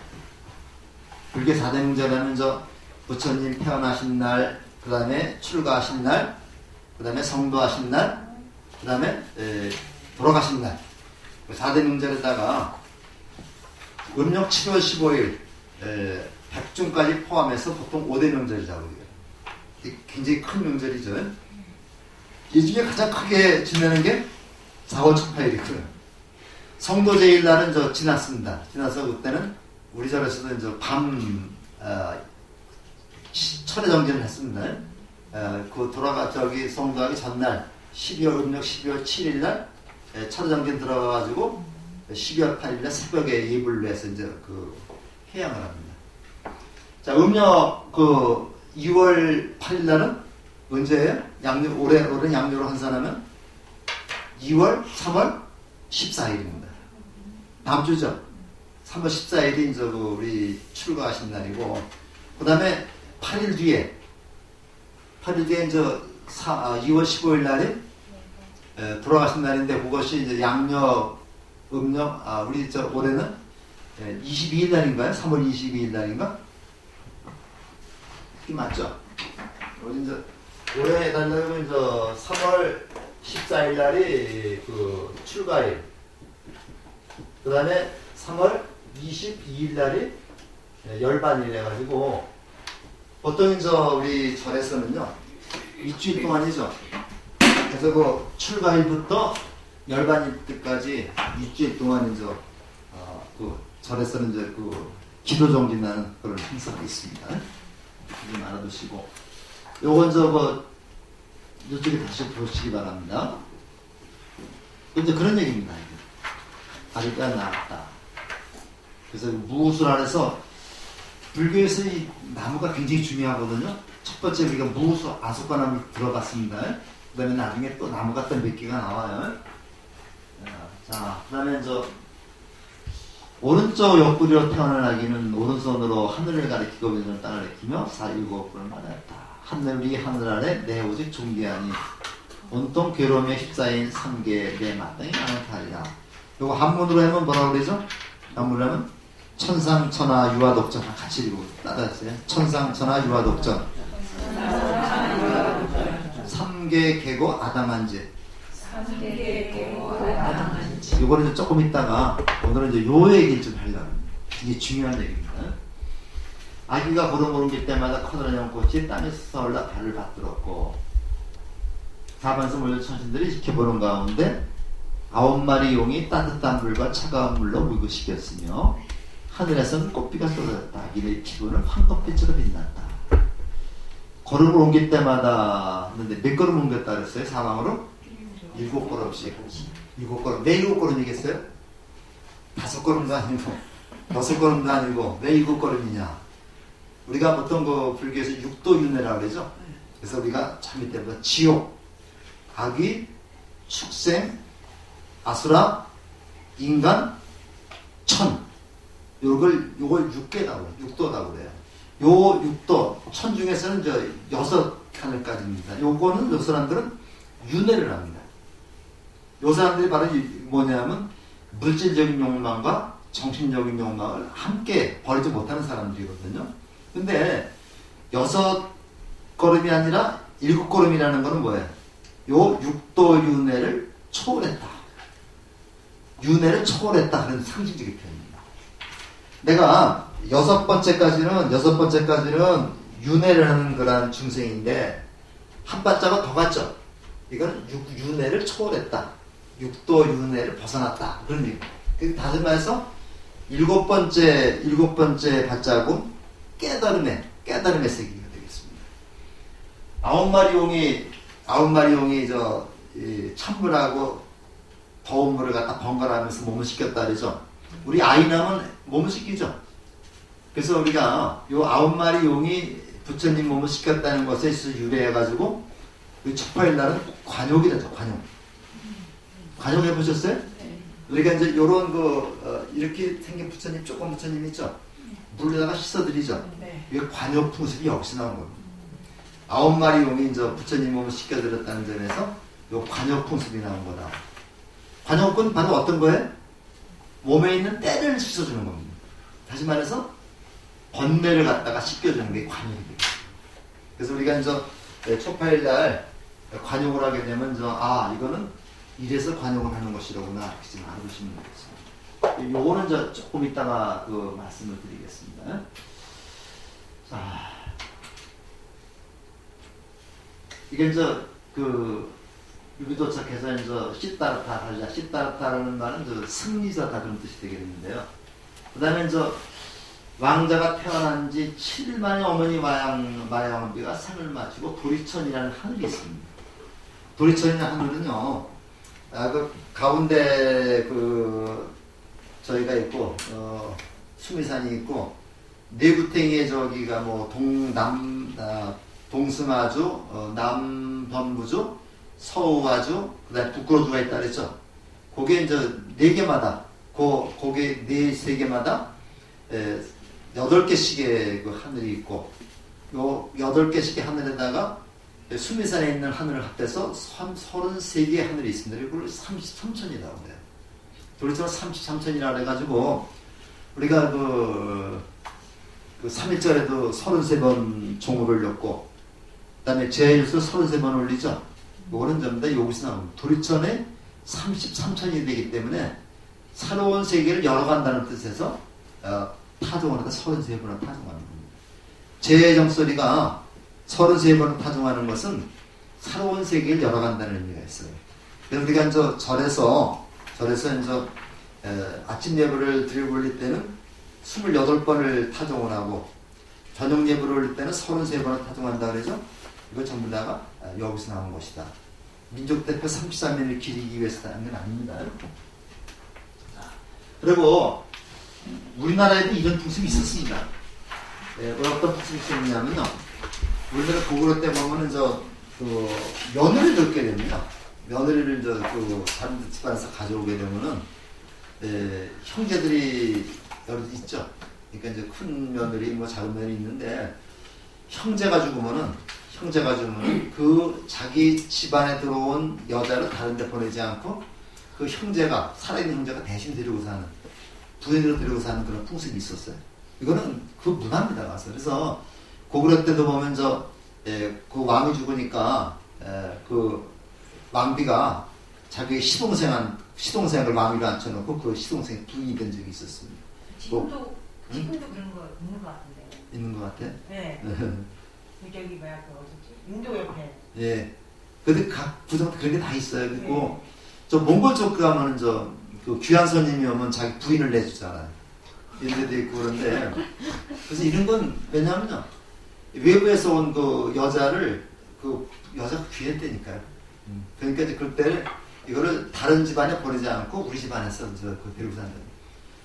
A: 불교의 4대 명절하면 부처님 태어나신 날, 그 다음에 출가하신 날, 그 다음에 성도하신 날, 그 다음에 돌아가신 날. 4대 명절에다가 음력 7월 15일 백중까지 포함해서 보통 5대 명절이라고 해요. 굉장히 큰 명절이죠. 이 중에 가장 크게 지내는 게 4월 초파일이고요. 성도 제일날은 지났습니다. 지나서 그때는 우리 절에서도 밤 철회 정진을 했습니다. 그 성도하기 전날 12월 음력 12월 7일 날 철회 정진 들어가가지고 12월 8일에 새벽에 예불을 해서 이제 그 해양을 합니다. 자, 음력 그 2월 8일 날은 언제예요? 올해 양력으로 환산하면 2월, 3월 14일입니다. 다음 주죠. 3월 14일이 이제 그 우리 출가하신 날이고, 그 다음에 8일 뒤에 이제 2월 15일 날이 돌아가신 날인데, 그것이 이제 양력, 음력, 우리 올해는 22일 날인가요? 3월 22일 날인가? 그게 맞죠? 우리 이제 올해 달력은 이제 3월 14일 날이 그 출가일, 그 다음에 3월 22일 날이 열반일 해가지고, 보통 이제 우리 절에서는요, 일주일 동안이죠. 그래서 그 출가일부터 열반일 때까지 일주일 동안 이제 그 절에서는 이제 그 기도 정진하는 그런 행사가 있습니다. 좀 알아두시고, 요건 이쪽에 다시 보시기 바랍니다. 이제 그런 얘기입니다. 아리가 나왔다. 그래서 무술 안에서 불교에서 이 나무가 굉장히 중요하거든요. 첫 번째 우리가 무수 아속과나무를 들어봤습니다. 그 다음에 나중에 또 나무가 또 몇 개가 나와요. 자, 그 다음에 오른쪽 옆구리로 태어난 아기는 오른손으로 하늘을 가리키고 왼손으로 땅을 가리키며 47번을 맞았다. 하늘이 하늘 아래 내 오직 존귀하니 온통 괴로움에 휩싸인 삼계 내 마땅히 나는 탈이라. 요거 한문으로 하면 뭐라고 그러죠? 한문으로 하면 천상천하 유아독전 같이 읽고 따라했어요. 천상천하 유아독전 삼계 계고 아담한지. 이거는 이제 조금 있다가 오늘은 이제 요 얘기를 좀 하려고 합니다. 이게 중요한 얘기입니다. 아기가 걸음옮길 때마다 커다란 연꽃이 땅에서 올라 발을 받들었고, 사방에서 몰려 천신들이 지켜보는 가운데 9마리 용이 따뜻한 물과 차가운 물로 물구시켰으며 하늘에서는 꽃비가 쏟아졌다. 아기의 피부는 황금빛으로 빛났다. 걸음을 옮길 때마다 했는데 몇 걸음 옮겼다 그랬어요? 사방으로? 7걸음씩. 7걸음. 왜 7걸음이겠어요? 5걸음도 아니고 6걸음도 아니고 왜 7걸음이냐? 우리가 보통 그 불교에서 육도윤회라고 그러죠. 그래서 우리가 참 밑에부터 지옥, 악귀, 축생, 아수라, 인간, 천. 요걸 6개라고, 육도라고 그래요. 요 육도, 천 중에서는 6칸을까지입니다. 요거는 요 사람들은 윤회를 합니다. 요 사람들이 바로 뭐냐면 물질적인 욕망과 정신적인 욕망을 함께 버리지 못하는 사람들이거든요. 근데 6걸음이 아니라 7걸음이라는 거는 뭐예요? 요 육도 윤회를 초월했다. 윤회를 초월했다. 그런 상징적인 표현입니다. 내가 6번째까지는 윤회를 하는 그런 중생인데, 한 발자가 더 갔죠. 이건 윤회를 초월했다. 육도 윤회를 벗어났다. 그런 얘기. 다시 말해서 7번째 발자국은 깨달음의 세계가 되겠습니다. 9마리 용이 찬물하고 더운 물을 갖다 번갈아가면서 몸을 식혔다 그러죠. 우리 아이 낳으면 몸을 식히죠. 그래서 우리가 요 9마리 용이 부처님 몸을 식혔다는 것에 유래해가지고 이 첫파일 날은 관욕이라죠. 관욕 해보셨어요? 네. 우리가 이제 요런 이렇게 생긴 부처님, 조금 부처님 있죠? 물에다가 씻어드리죠? 네. 이게 관욕 풍습이 여기서 나온 겁니다. 9마리 용이 이제 부처님 몸을 씻겨드렸다는 점에서 요 관욕 풍습이 나온 거다. 관욕은 바로 어떤 거예요? 몸에 있는 때를 씻어주는 겁니다. 다시 말해서 번뇌를 갖다가 씻겨주는 게 관욕이 됩니다. 그래서 우리가 이제 초파일 날 관욕을 하게 되면 이거는 이래서 관욕을 하는 것이라구나 이렇게 좀 알아두시면 되겠습니다. 요거는 조금 이따가 그 말씀을 드리겠습니다. 자, 이게 유비도착해서 시따르타라는 말은 승리자다 그런 뜻이 되겠는데요. 그 다음에 왕자가 태어난 지 7일 만에 어머니 마야왕비가 상을 마치고 도리천이라는 하늘이 있습니다. 도리천이라는 하늘은요, 그 가운데 저희가 있고 수미산이 있고 내구탱이에 저기가 뭐 동승아주, 남번부주, 서우아주, 그다음에 북구로주가 있다 그랬죠. 거기에 이제 네 개마다 거기 세 개마다 8개씩의 그 하늘이 있고 요 8개씩의 하늘에다가 수미산에 있는 하늘을 합해서 33개의 하늘이 있습니다. 이걸 33천이라고 해요. 도리처럼 33천이라고 해가지고 우리가 그 3일절에도 33번 종호를 엮고 그 다음에 제일수 33번 올리죠. 요거는 전부 다 여기서 나옵니다. 도리천에 33천이 되기 때문에 새로운 세계를 열어간다는 뜻에서 타종을 하다 33번을 타종하는 겁니다. 제정소리가 33번을 타종하는 것은 새로운 세계를 열어간다는 의미가 있어요. 그래서 우리가 이제 절에서 이제 아침 예불을 드리고 올릴 때는 28번을 타종을 하고 저녁 예불을 올릴 때는 33번을 타종한다 그러죠. 이거 전부 다가 여기서 나온 것이다. 민족대표 33년을 기리기 위해서 하는 건 아닙니다. 그리고 우리나라에도 이런 풍습이 있었습니다. 어떤 풍습이 있었냐면요. 우리나라 고구려 때 보면은 며느리를 얻게 됩니다. 며느리를 다른 집안에서 가져오게 되면은 형제들이 여러 있죠. 그러니까 이제 큰 며느리, 뭐 작은 며느리 있는데 형제가 죽으면은 그 자기 집안에 들어온 여자를 다른 데 보내지 않고 그 형제가, 살아있는 형제가 대신 데리고 사는, 부인으로 데리고 사는 그런 풍습이 있었어요. 이거는 그 문화입니다, 가서. 그래서 고구려 때도 보면 그 왕이 죽으니까 그 왕비가 자기 시동생을 왕위로 앉혀놓고 그 시동생이 부인이 된 적이 있었습니다.
B: 지금도 그런 거 있는 것 같은데.
A: 있는 것 같아?
B: 네. 저기 뭐야 그 어디지? 인도 옆에.
A: 예. 근데 각 부정도 그런 게 다 있어요. 그리고 저 몽골 쪽 가면은 그 귀한 손님이 오면 자기 부인을 내주잖아요. 이런 데도 있고 그런데 그래서 이런 건 왜냐면요 외부에서 온 그 여자를 그 여자가 귀했다니까요. 그러니까 이제 그때를 이거를 다른 집안에 보내지 않고 우리 집안에서 그 데리고 산다.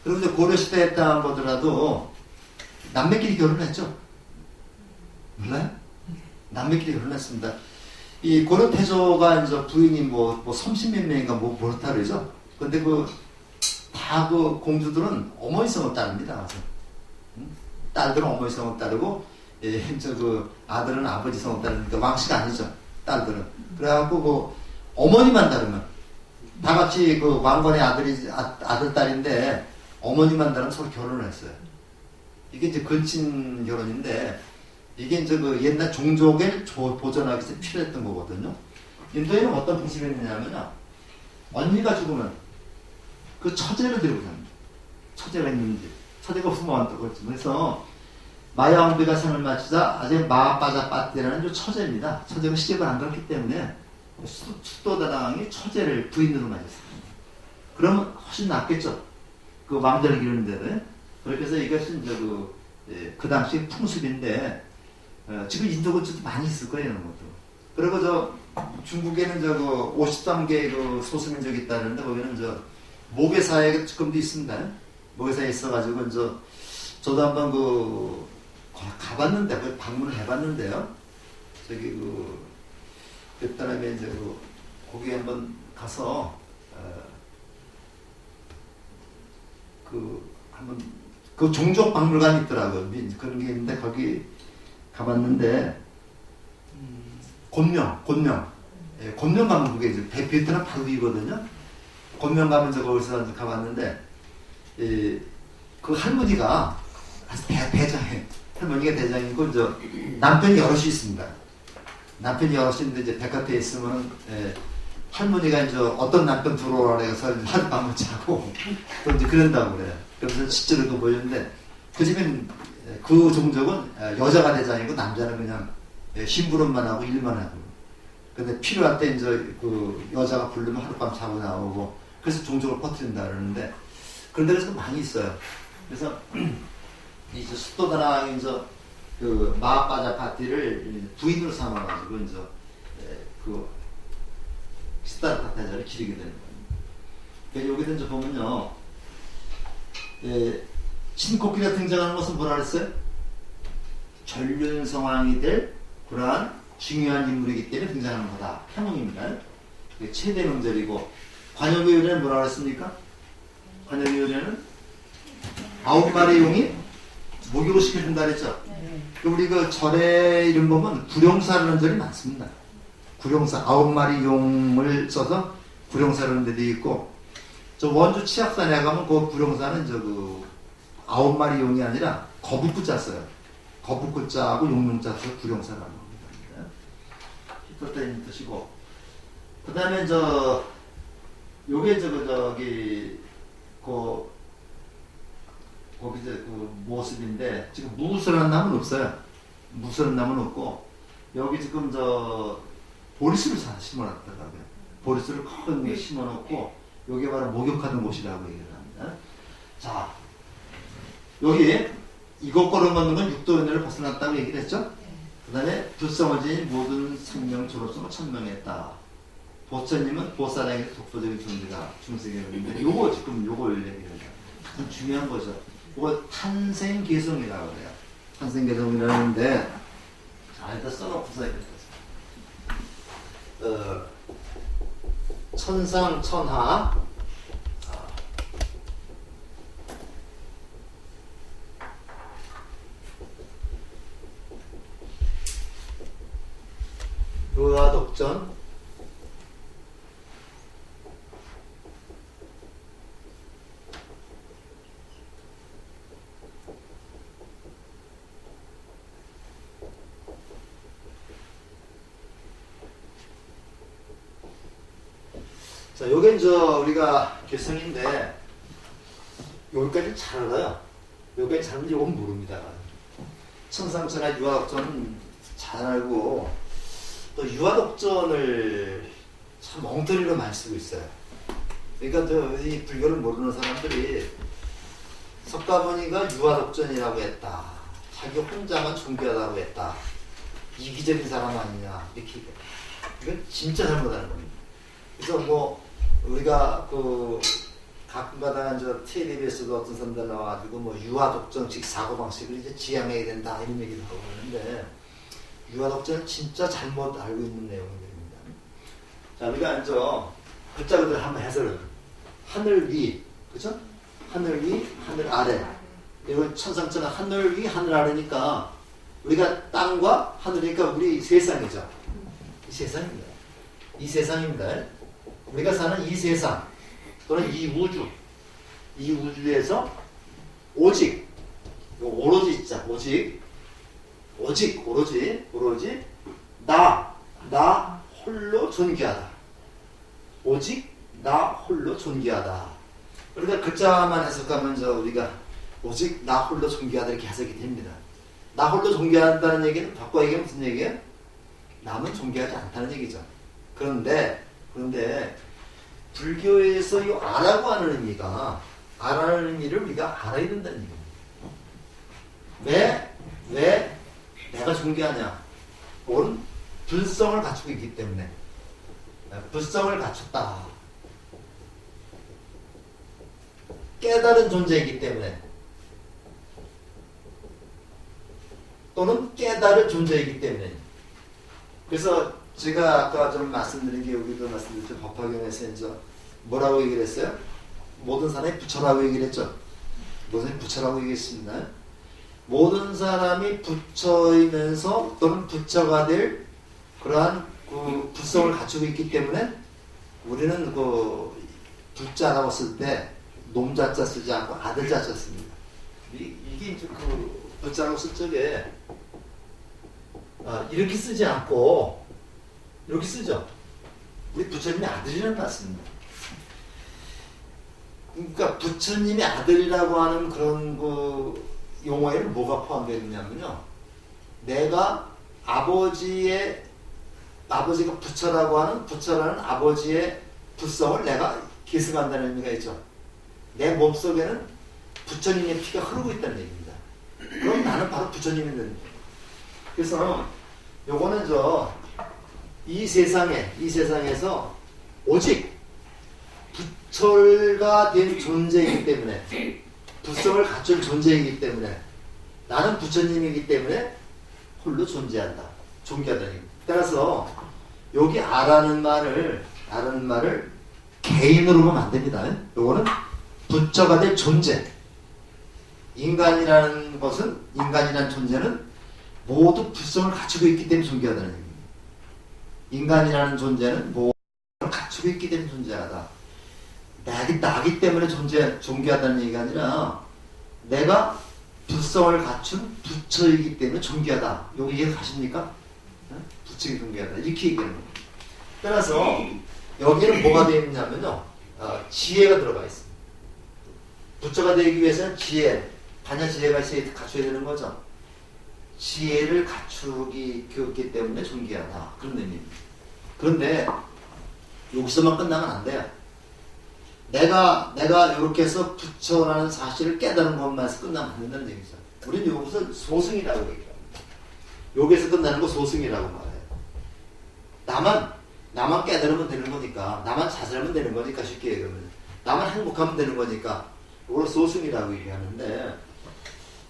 A: 그리고 이제 고려 시대에 딱 보더라도 남매끼리 결혼했죠. 몰라요? 남매끼리 결혼했습니다. 이 고려 태조가 이제 부인이 뭐 30몇 명인가 뭐 그렇다 그러죠. 근데 다 그 공주들은 어머니 성을 따릅니다. 딸들은 어머니 성을 따르고 그 아들은 아버지 성을 따르니까 왕씨가 아니죠. 딸들은. 그래갖고 어머니만 다르면 다 같이 그 왕건의 아들 딸인데 어머니만 다르면 서로 결혼을 했어요. 이게 이제 근친 결혼인데 이게 이제 그 옛날 종족을 보존하기 위해서 필요했던 거거든요. 인도에는 어떤 풍습이 있느냐면요. 언니가 죽으면 그 처제를 데리고 삽니다. 처제가 있는지. 처제가 없으면 안 되겠지. 그래서 마야왕비가 생을 마치자 아재 마빠자 빠띠라는 처제입니다. 처제가 시집을 안 갔기 때문에 수도다당이 처제를 부인으로 맞았습니다. 그러면 훨씬 낫겠죠. 그 왕자를 기르는데. 그렇게 해서 이것은 이제 그 당시 풍습인데 지금 인도가 좀 많이 있을 거예요, 이런 것도. 그리고 중국에는 53개의 그 소수민족이 있다는데 거기는 모계사에 지금도 있습니다. 모계사에 있어가지고 저도 한번 가봤는데 방문을 해봤는데요. 그 사람이 거기 한번 가서 그 종족 박물관이 있더라고요. 그런 게 있는데 거기 가봤는데 곤명 가면 그게 이제 베트남 바로 위거든요. 곤명 가면 거기서 가봤는데 그 할머니가 대장에 할머니가 대장이고 남편이 여럿이 있습니다. 남편이 여럿이 있는데 이제 백화태에 있으면 할머니가 어떤 남편 들어오라 해서 하룻밤을 자고 또 이제 그런다고 그래요. 그래서 실제로 그 보였는데 그 집엔 그 종족은 여자가 대장이고 남자는 그냥 심부름만 하고 일만 하고. 근데 필요할 때 그 여자가 부르면 하룻밤 자고 나오고 그래서 종족을 퍼뜨린다 그러는데 그런 데가 많이 있어요. 그래서 이제 수도다랑이 그 마빠자 파티를 부인으로 삼아가지고 그 시다르타 태자를 기리게 되는 겁니다. 여기서 보면요. 신코키가 등장하는 것은 뭐라 그랬어요? 전륜성왕이 될 그러한 중요한 인물이기 때문에 등장하는 거다. 평흥입니다. 최대 명절이고, 관역의 요리는 뭐라 그랬습니까? 관역의 요리는 9마리 용이 목욕을 시켜준다 그랬죠? 우리 그 절의 이름 보면 구룡사라는 절이 많습니다. 구룡사, 9마리 용을 써서 구룡사라는 데도 있고, 저 원주 치악산에 가면 그 구룡사는 저 그 9마리 용이 아니라 거북구자 써요. 거북구자하고 용용자 써서 구룡사라는 겁니다. 히토테인 뜻이고, 그 다음에 요게 저기 거기 그 모습인데, 지금 무술한 나무는 없어요. 무술한 나무는 없고, 여기 지금 보리수를 심어놨더라고요. 보리수를 큰 게 심어놓고, 여기 바로 목욕하는 곳이라고 얘기를 합니다. 자, 여기 이것 걸어 걷는 건 육도연애를 벗어났다고 얘기를 했죠? 그 다음에 불성을 지닌 모든 생명 졸업성을 천명했다. 보처님은 보살에게 독보적인 존재가 중세계였는데, 요거 지금 요걸 얘기를 해요. 참 중요한 거죠. 요거 탄생개성이라고 그래요. 탄생개성이라는데, 자, 일단 써놓고서 천상, 천하, 유화독전, 자, 요게 우리가 개성인데, 여기까지 잘 알아요. 여기까지 잘 알면 요건 모릅니다. 천상천하 유화독전은 잘 알고, 또 유화독전을 참 엉터리로 많이 쓰고 있어요. 그러니까 이 불교를 모르는 사람들이 석가모니가 유화독전이라고 했다. 자기 혼자만 존귀하다고 했다. 이기적인 사람 아니냐. 이렇게. 이건 진짜 잘못하는 겁니다. 그래서 우리가 가끔가다 TV에서도 어떤 사람들 나와가지고 유화독전식 사고방식을 이제 지향해야 된다 이런 얘기를 하고 있는데, 유화독전은 진짜 잘못 알고 있는 내용들입니다. 자, 우리가 글자 그대로 한번 해설을. 하늘 위, 그죠? 하늘 위, 하늘 아래. 이건 천상천하 하늘 위, 하늘 아래니까 우리가 땅과 하늘이니까 우리 세상이죠. 이 세상입니다. 이 세상입니다. 우리가 사는 이 세상 또는 이 우주, 이 우주에서 오직, 오로지 있자, 오로지 나 홀로 존귀하다. 오직 나 홀로 존귀하다. 그러니까 글자만 해석하면 우리가 오직 나 홀로 존귀하다 이렇게 해석이 됩니다. 나 홀로 존귀한다는 얘기는 바꿔 얘기하면 무슨 얘기예요? 남은 존귀하지 않다는 얘기죠. 그런데 불교에서 이 아라고 하는 의미가, 아라는 의미를 우리가 알아야 된다는 얘기입니다. 왜 내가 존귀하냐? 그건 불성을 갖추고 있기 때문에. 불성을 갖췄다. 깨달은 존재이기 때문에. 또는 깨달을 존재이기 때문에. 그래서 제가 아까 좀 말씀드린 게, 여기도 말씀드렸죠. 법화경에서 이제 뭐라고 얘기를 했어요? 모든 사람이 부처라고 얘기를 했죠. 모든 사람이 부처라고 얘기했습니다. 모든 사람이 부처이면서 또는 부처가 될 그러한 그 불성을 갖추고 있기 때문에, 우리는 부자라고 쓸 때 놈자자 쓰지 않고 아들자자 씁니다. 이게 이제 부자라고 쓸 적에 이렇게 쓰지 않고 이렇게 쓰죠. 우리 부처님의 아들이라는 말씀입니다. 그러니까 부처님의 아들이라고 하는 그런 용어에는 뭐가 포함되어 있냐면요, 내가 아버지가 부처라는 아버지의 불성을 내가 계승한다는 의미가 있죠. 내 몸속에는 부처님의 피가 흐르고 있다는 얘기입니다. 그럼 나는 바로 부처님이 되는 거예요. 그래서 요거는 이 세상에서 오직 부처가 된 존재이기 때문에, 부성을 갖춘 존재이기 때문에 나는 부처님이기 때문에 홀로 존재한다. 존귀하다는 얘기. 따라서 여기 아라는 말을 개인으로 보면 안 됩니다. 요거는 부처가 될 존재. 인간이라는 존재는 모두 부성을 갖추고 있기 때문에 존귀하다는 얘기입니다. 인간이라는 존재는 모두 갖추고 있기 때문에 존재하다. 나기 때문에 존귀하다는 얘기가 아니라 내가 부성을 갖춘 부처이기 때문에 존귀하다. 여기 이해 가십니까? 부처가 존귀하다. 이렇게 얘기하는 겁니다. 따라서 여기는 뭐가 되어 있냐면요. 지혜가 들어가 있습니다. 부처가 되기 위해서는 반야 지혜가 갖춰야 되는 거죠. 지혜를 갖추기 때문에 존귀하다. 그런 의미입니다. 그런데 여기서만 끝나면 안 돼요. 내가 이렇게 해서 부처라는 사실을 깨달은 것만 해서 끝나면 안 된다는 얘기죠. 우리는 여기서 소승이라고 얘기합니다. 여기서 끝나는 거 소승이라고 말해요. 나만 깨달으면 되는 거니까, 나만 자살하면 되는 거니까, 쉽게 얘기하면. 나만 행복하면 되는 거니까, 이걸 소승이라고 얘기하는데,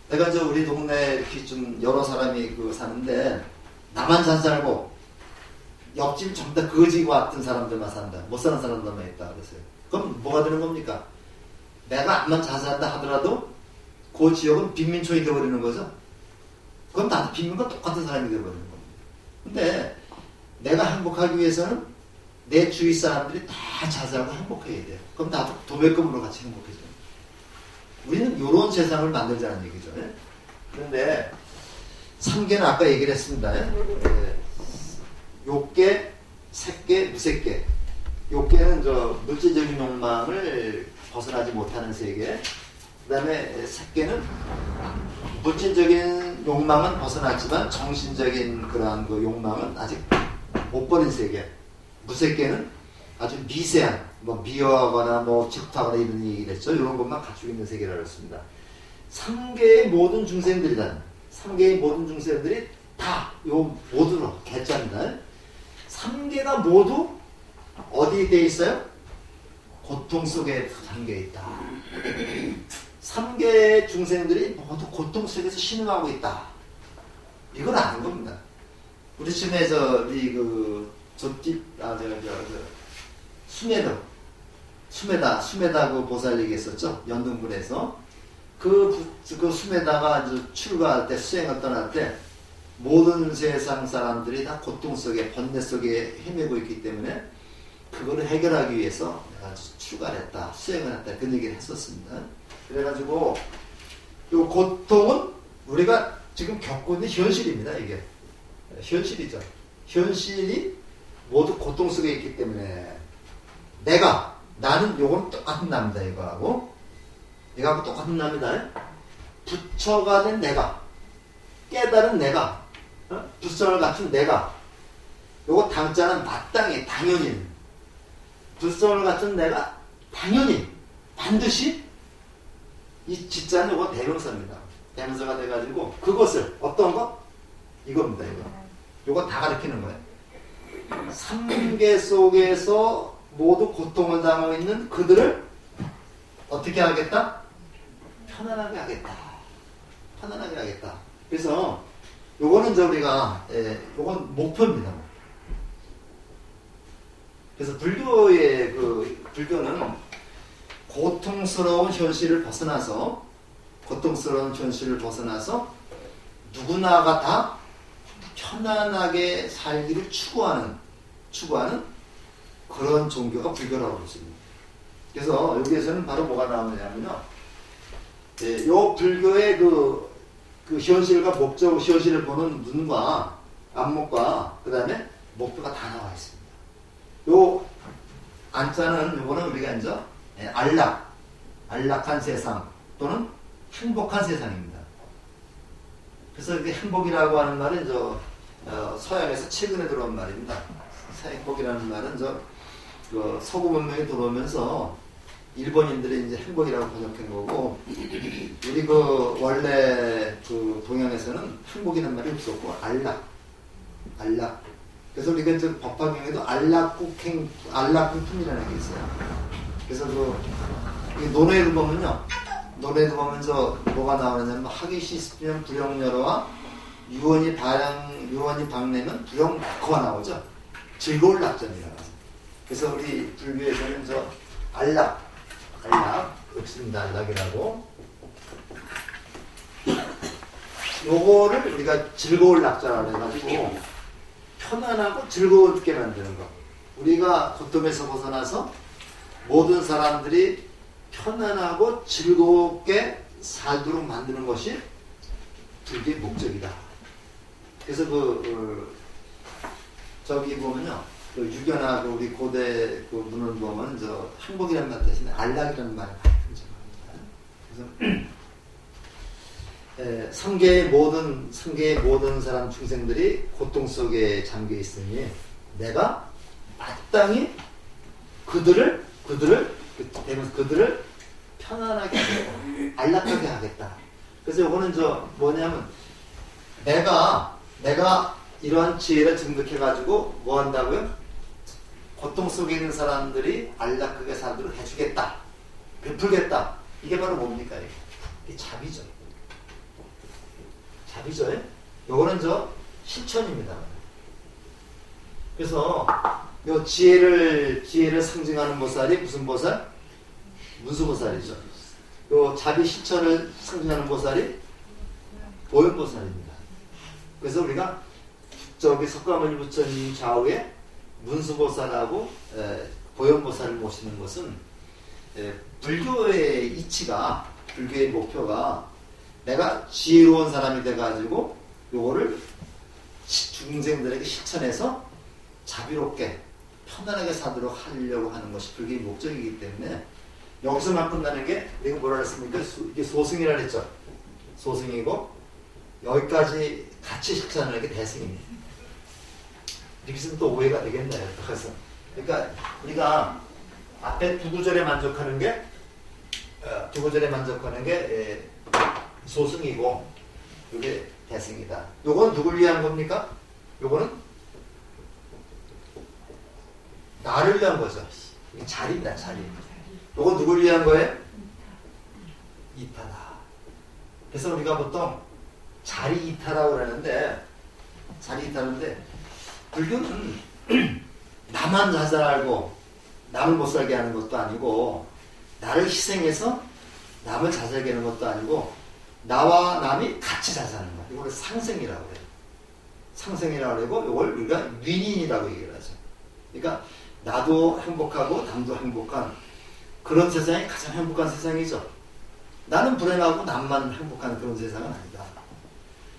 A: 내가 우리 동네에 이렇게 좀 여러 사람이 사는데, 나만 잘 살고, 옆집 전부 다 거지고 왔던 사람들만 산다. 못 사는 사람들만 있다. 그랬어요. 그럼 뭐가 되는 겁니까? 내가 암만 잘 산다 하더라도 그 지역은 빈민촌이 되어버리는 거죠. 그럼 나도 빈민과 똑같은 사람이 되어버리는 겁니다. 근데 내가 행복하기 위해서는 내 주위 사람들이 다 잘 살고 행복해야 돼요. 그럼 나도 도매금으로 같이 행복해져요. 우리는 이런 세상을 만들자는 얘기죠. 그런데 3개는 아까 얘기를 했습니다. 욕계, 색계, 무색계. 욕계는 물질적인 욕망을 벗어나지 못하는 세계. 그 다음에 색계는 물질적인 욕망은 벗어났지만 정신적인 그러한 욕망은 아직 못 버린 세계. 무색계는 아주 미세한, 미워하거나 질투하거나 이런 얘기를 했죠. 이런 것만 갖추고 있는 세계라고 했습니다. 3개의 모든 중생들이란, 3개의 모든 중생들이 다 모두로 개짜입니다. 3개가 모두 어디에 돼 있어요? 고통 속에 잠겨 있다. 3개의 중생들이 모두 고통 속에서 신음하고 있다. 이걸 아는 겁니다. 우리 쯤에 수메다 그 보살 얘기했었죠. 연등불에서 그 수메다가 출가할 때, 수행을 떠날 때 모든 세상 사람들이 다 고통 속에, 번뇌 속에 헤매고 있기 때문에 그거를 해결하기 위해서 내가 출가를 했다, 수행을 했다, 그런 얘기를 했었습니다. 그래가지고 이 고통은 우리가 지금 겪고 있는 현실입니다. 이게 현실이죠. 현실이 모두 고통 속에 있기 때문에 나는 요건 똑같은 납니다. 이거하고 똑같은 납니다. 부처가 된 내가, 깨달은 내가, 부성을 갖춘 내가, 요거 당자는 마땅히 당연히, 부성을 갖춘 내가 당연히 반드시 이 지자는 요거 대명사입니다. 대명사가 돼가지고 그것을 어떤 것? 이겁니다. 요거 다 가리키는 거예요. 3계 속에서 모두 고통을 당하고 있는 그들을 어떻게 하겠다? 편안하게 하겠다. 편안하게 하겠다. 그래서 요거는 요건 목표입니다. 그래서 불교는 고통스러운 현실을 벗어나서 누구나가 다 편안하게 살기를 추구하는 그런 종교가 불교라고 했습니다. 그래서 여기에서는 바로 뭐가 나오냐면요. 요 불교의 그 현실과 목적, 현실을 보는 눈과 안목과 그 다음에 목표가 다 나와 있습니다. 요 안자는 요거는 우리가 이제 안락한 세상 또는 행복한 세상입니다. 그래서 이게 행복이라고 하는 말은 서양에서 최근에 들어온 말입니다. 행복이라는 말은 서구 문명에 들어오면서 일본인들이 이제 행복이라고 번역한 거고, 우리 원래 동양에서는 행복이라는 말이 없었고 안락. 그래서 우리가 법화경에도 안락국품이라는 게 있어요. 그래서 논어를 보면요, 노래도 보면 뭐가 나오느냐면 하기시 있으면 불영여로와 유언이 박내면 불영낙호가 나오죠. 즐거울 낙전이라고 하죠. 그래서 우리 불교에서는 알락 읍습니다. 알락이라고. 요거를 우리가 즐거울 낙자라고 해가지고 편안하고 즐거울게 만드는 거. 우리가 고통에서 벗어나서 모든 사람들이 편안하고 즐겁게 살도록 만드는 것이 불교의 목적이다. 그래서 저기 보면요, 유교나 우리 고대 문을 보면 행복이라는 말 대신에 안락이라는 말을 많이 등장합니다. 그래서 상계의 모든 사람 중생들이 고통 속에 잠겨 있으니 내가 마땅히 그들을 편안하게 하겠다, 안락하게 하겠다. 그래서 이거는 뭐냐면 내가 이러한 지혜를 증득해가지고 뭐 한다고요? 고통 속에 있는 사람들이 안락하게 살도록 해주겠다, 베풀겠다. 이게 바로 뭡니까? 이게 자비죠. 자비죠. 요거는 실천입니다. 그래서 요 지혜를 상징하는 보살이 무슨 보살? 문수보살이죠. 요 자비 실천을 상징하는 보살이 보현보살입니다. 그래서 우리가 석가모니 부처님 좌우에 문수보살하고 보현보살을 모시는 것은 불교의 이치가, 불교의 목표가 내가 지혜로운 사람이 돼가지고 요거를 중생들에게 실천해서 자비롭게 편안하게 살도록 하려고 하는 것이 불교의 목적이기 때문에 여기서만 끝나는 게 내가 뭐라 했습니까? 이게 소승이라 그랬죠. 소승이고 여기까지 같이 실천하는 게 대승입니다. 이렇게 쓰면 또 오해가 되겠네요. 그래서 그러니까 우리가 앞에 두 구절에 만족하는 게 소승이고 이게 대승이다. 요건 누굴 위한 겁니까? 요거는 나를 위한 거죠. 자리입니다. 자리. 요건 누굴 위한 거예요? 이타다. 그래서 우리가 보통 자리 이타라고 그러는데, 불교는 나만 잘 알고 남을 못 살게 하는 것도 아니고, 나를 희생해서 남을 잘 살게 하는 것도 아니고, 나와 남이 같이 잘 사는 거야. 이걸 상생이라고 해요. 상생이라고 그러고, 이걸 우리가 윈윈이라고 얘기를 하죠. 그러니까 나도 행복하고 남도 행복한 그런 세상이 가장 행복한 세상이죠. 나는 불행하고 남만 행복한 그런 세상은 아니다.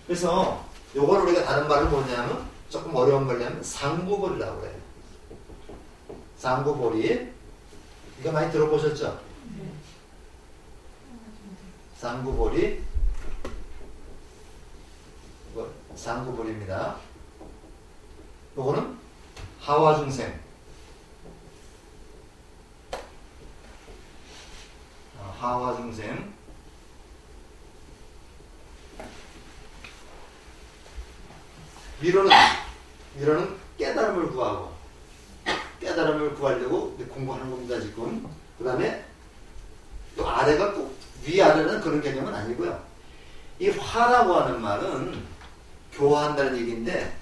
A: 그래서 요걸 우리가 다른 말을 뭐냐면, 조금 어려운 걸냐면 상부벌이라고 해요. 상부벌이. 이거 많이 들어보셨죠? 상부벌이. 이거 상부벌입니다. 요거는 하와중생. 하와중생. 위로는 깨달음을 구하고, 깨달음을 구하려고 공부하는 겁니다, 지금. 그 다음에 또 아래가 꼭 위아래는 그런 개념은 아니고요. 이 화라고 하는 말은 교화한다는 얘기인데,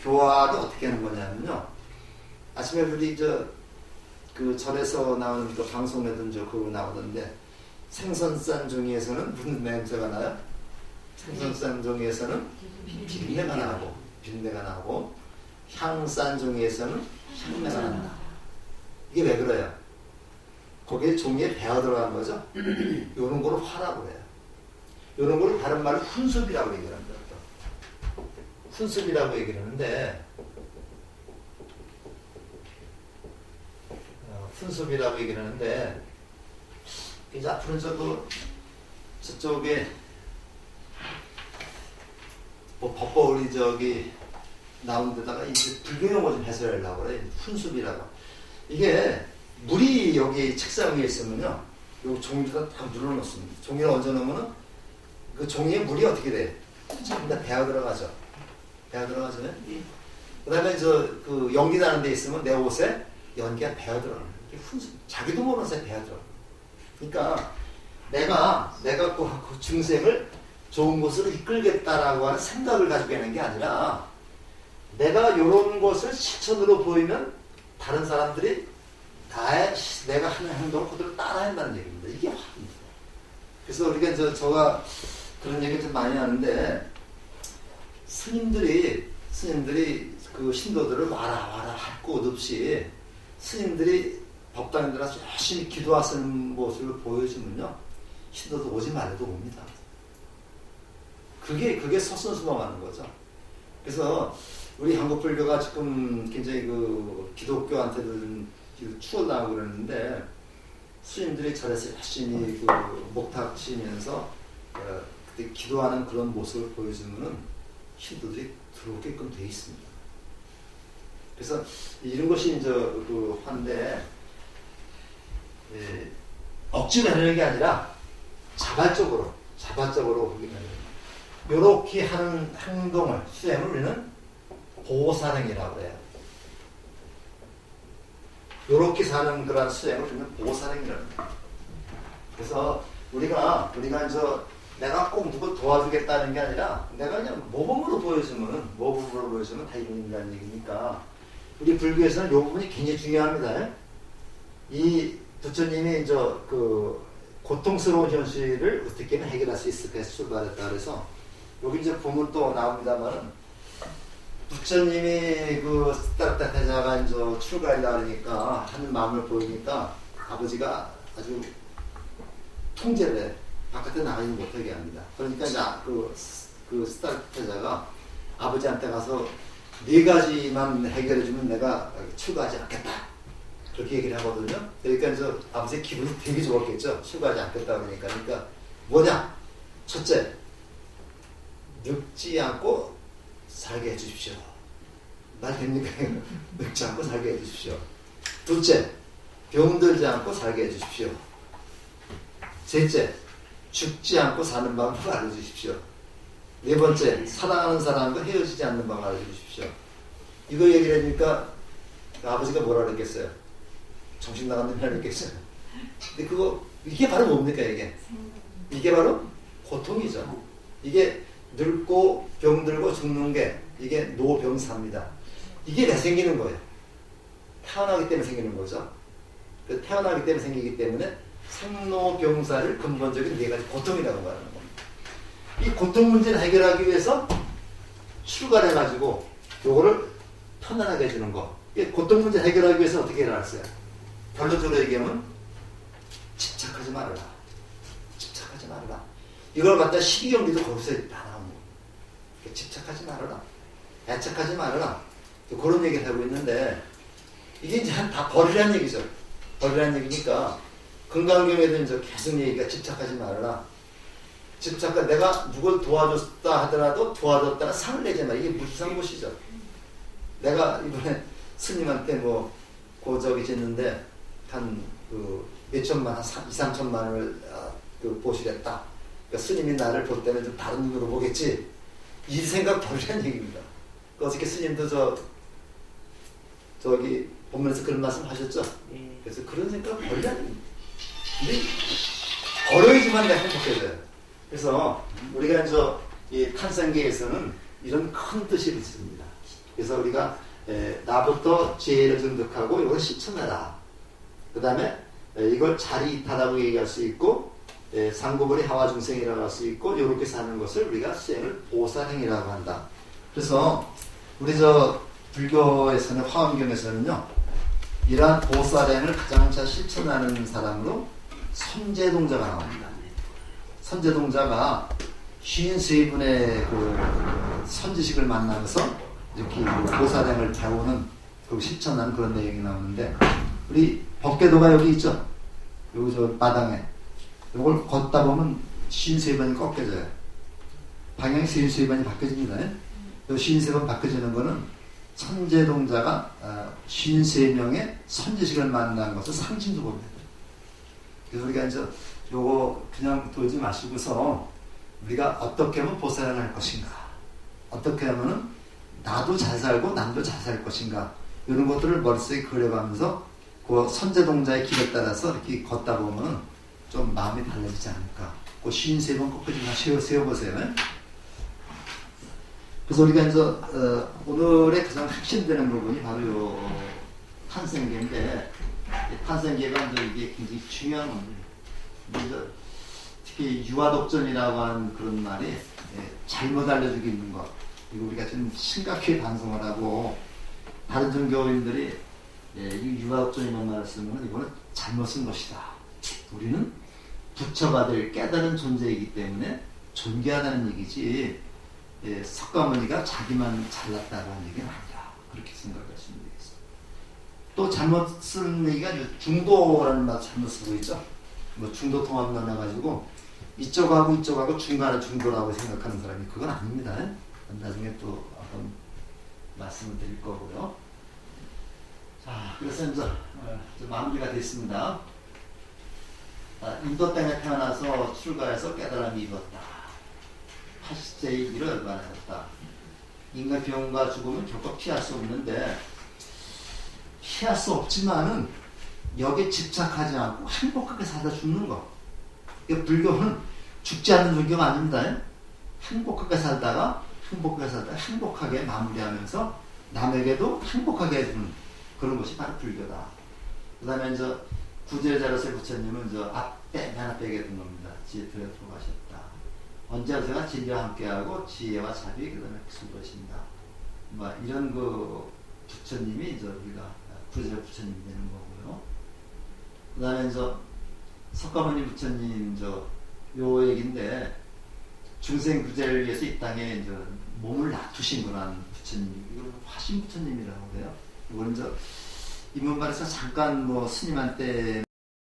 A: 교화를 어떻게 하는 거냐면요. 아침에 우리 그 절에서 나오는 또 방송에도 그거 나오던데, 생선산 종이에서는 무슨 냄새가 나요? 생선산 종이에서는 비린내가 나고, 향산 종이에서는 향내가 난다. 이게 왜 그래요? 거기에 종이에 배어 들어간 거죠? 요런 거를 화라고 해요. 요런 거를 다른 말로 훈습이라고 얘기를 합니다. 훈습이라고 얘기를 하는데, 훈습이라고 얘기를 하는데, 이제 앞으로는 저쪽에 법벌이 나온 데다가 이제 불교 용어 좀 해설하려고 그래. 훈습이라고. 이게 물이 여기 책상 위에 있으면요, 요 종이가 다 눌러놓습니다. 종이를 얹어놓으면은 그 종이에 물이 어떻게 돼? 전부 다 배어 들어가죠. 배어 들어가잖아요. 그 다음에 그 연기 나는 데 있으면 내 옷에 연기가 배어 들어가는. 이게 훈습. 자기도 모르는 사이에 배어 들어가. 그러니까 내가 그 중생을 좋은 곳으로 이끌겠다라고 하는 생각을 가지고 있는 게 아니라 내가 이런 것을 실천으로 보이면 다른 사람들이 내가 하는 행동을 그대로 따라야 한다는 얘기입니다. 이게 화입니다. 그래서 우리가 저가 그런 얘기를 좀 많이 하는데 스님들이 그 신도들을 와라 할 것 없이 스님들이 법당에 들어가서 열심히 기도하시는 모습을 보여주면요 신도도 오지 말래도 옵니다. 그게 서순수범하는 거죠. 그래서 우리 한국 불교가 지금 굉장히 그 기독교한테는 추월나가고 그러는데 스님들이 절에서 열심히 그 목탁 치면서 그때 기도하는 그런 모습을 보여주면은 신도들이 들어오게끔 돼 있습니다. 그래서 이런 것이 이제 그 한데 억지로 하는 게 아니라 자발적으로 하게 되는 요렇게 하는 행동을 수행을 우리는 보살행이라고 해요. 요렇게 사는 그런 수행을 우리는 보살행이라고 해요. 그래서 우리가 이제 내가 꼭 누구 도와주겠다는 게 아니라 내가 그냥 모범으로 보여주면 다 이룬다는 얘기니까 우리 불교에서는 요 부분이 굉장히 중요합니다. 이 부처님이 이제 그 고통스러운 현실을 어떻게 하면 해결할 수 있을까 해서 출발했다 그래서 여기 이제 보면 또 나옵니다만은 부처님이 그 스타르타 태자가 이제 출가하려고 하니까 하는 마음을 보이니까 아버지가 아주 통제를 해. 바깥에 나가지 못하게 합니다. 그러니까 이제 그 스타르타 태자가 아버지한테 가서 4가지만 해결해주면 내가 출가하지 않겠다. 그렇게 얘기를 하거든요. 그러니까 이제 아버지의 기분이 되게 좋았겠죠. 출가하지 않겠다 그러니까. 그러니까 뭐냐? 첫째, 늙지 않고 살게 해주십시오. 말 됩니까? 늙지 않고 살게 해주십시오. 둘째, 병들지 않고 살게 해주십시오. 셋째, 죽지 않고 사는 방법을 알려주십시오. 네 번째, 사랑하는 사람과 헤어지지 않는 방법을 알려주십시오. 이거 얘기를 해주니까 아버지가 뭐라 그랬겠어요? 정신 나간 놈이라 그랬겠어요? 근데 이게 바로 뭡니까, 이게? 이게 바로 고통이죠. 이게 늙고 병들고 죽는 게 이게 노병사입니다. 이게 왜 생기는 거예요? 태어나기 때문에 생기는 거죠. 태어나기 때문에 생기기 때문에 생로병사를 근본적인 4가지 고통이라고 말하는 겁니다. 이 고통 문제를 해결하기 위해서 출가를 해가지고 요거를 편안하게 해주는 거. 이 고통 문제 해결하기 위해서 어떻게 해놨어요? 결론적으로 얘기하면 집착하지 말아라. 집착하지 말아라. 이걸 갖다 시기경비도 거기서 다 나옵니다. 집착하지 말아라. 애착하지 말아라. 그런 얘기를 하고 있는데 이게 이제 다 버리라는 얘기죠. 버리라는 얘기니까 건강경에도 이제 계속 얘기가 집착하지 말아라. 내가 누굴 도와줬다 하더라도 도와줬다는 상을 내지 마. 이게 무시상무시죠. 내가 이번에 스님한테 짓는데 한 몇천만, 한 2~3천만 원을 보시랬다. 그러니까 스님이 나를 볼 때는 좀 다른 눈으로 보겠지. 이 생각 버리라는 얘기입니다. 어저께 스님도 저기 보면서 그런 말씀 하셨죠? 그래서 그런 생각 버리라는 얘기입니다. 근데 버려야지만 내가 행복해져요. 그래서 우리가 이제 이 탄생계에서는 이런 큰 뜻이 있습니다. 그래서 우리가 나부터 지혜를 증득하고 이걸 실천해라. 그 다음에 이걸 자리이타라고 얘기할 수 있고 상고벌이 하와중생이라고 할 수 있고 이렇게 사는 것을 우리가 수행을 보살행이라고 한다. 그래서 우리 불교에서는 화엄경에서는요 이러한 보살행을 가장 잘 실천하는 사람으로 선제동자가 나옵니다. 선제동자가 53분의 그 선지식을 만나면서 이렇게 보살행을 배우는 그 실천하는 그런 내용이 나오는데 우리 법궤도가 여기 있죠. 여기 마당에 이걸 걷다 보면 53번이 꺾여져요. 방향이 53번이 바뀌어집니다. 요 53번 바뀌어지는 거는 선제동자가 53명의 선지식을 만난 것을 상징적으로 봅니다. 그래서 우리가 이제 요거 그냥 두지 마시고서 우리가 어떻게 하면 보살을 할 것인가, 어떻게 하면은 나도 잘 살고 남도 잘 살 것인가, 이런 것들을 머릿속에 그려가면서 그 선제동자의 길에 따라서 이렇게 걷다 보면은 좀 마음이 달라지지 않을까. 그 53번 꼭까지 세워보세요. 그래서 우리가 이제 오늘의 가장 핵심되는 부분이 바로 요 탄생계인데, 탄생계가 이제 이게 굉장히 중요한 겁니다. 이제 특히 유아독전이라고 하는 그런 말이 잘못 알려지고 있는 것, 이거 우리가 좀 심각하게 반성을 하고, 다른 종교인들이 이 유아독전이라는 말을 쓰면 이거는 잘못 쓴 것이다. 우리는 부처받을 깨달은 존재이기 때문에 존귀하다는 얘기지, 석가모니가 자기만 잘났다고 하는 얘기는 아니야. 그렇게 생각하시면 되겠습니다. 또 잘못 쓴 얘기가 중도라는 말 잘못 쓰고 있죠. 뭐 중도 통합 나눠가지고 이쪽하고 이쪽하고 중간에 중도라고 생각하는 사람이 그건 아닙니다. 나중에 또 한번 말씀을 드릴 거고요. 자, 그래서 이제 마무리가 됐습니다. 인도 땅에 태어나서 출가해서 깨달음이 이뤘다. 80세의 일을 열반하였다. 인간 병과 죽음은 결코 피할 수 없는데, 피할 수 없지만은 여기에 집착하지 않고 행복하게 살다 죽는 거. 이 불교는 죽지 않는 불교가 아닙니다. 행복하게 살다가 행복하게 마무리하면서 남에게도 행복하게 해주는 그런 것이 바로 불교다. 그 다음에 이제 구제자로서의 부처님은 맨 앞에 계신 겁니다. 지혜 들여 들어가셨다. 언제나 진리와 함께하고 지혜와 자비, 그 다음에 수고하신다. 뭐 이런 그 부처님이 이제 우리가 구제자 부처님이 되는 거고요. 그 다음에 이제 석가모니 부처님 요 얘기인데, 중생 구제를 위해서 이 땅에 이제 몸을 놔두신 그런 부처님, 이걸 화신 부처님이라고 해요. 이걸 이제 인문반에서 잠깐 뭐 스님한테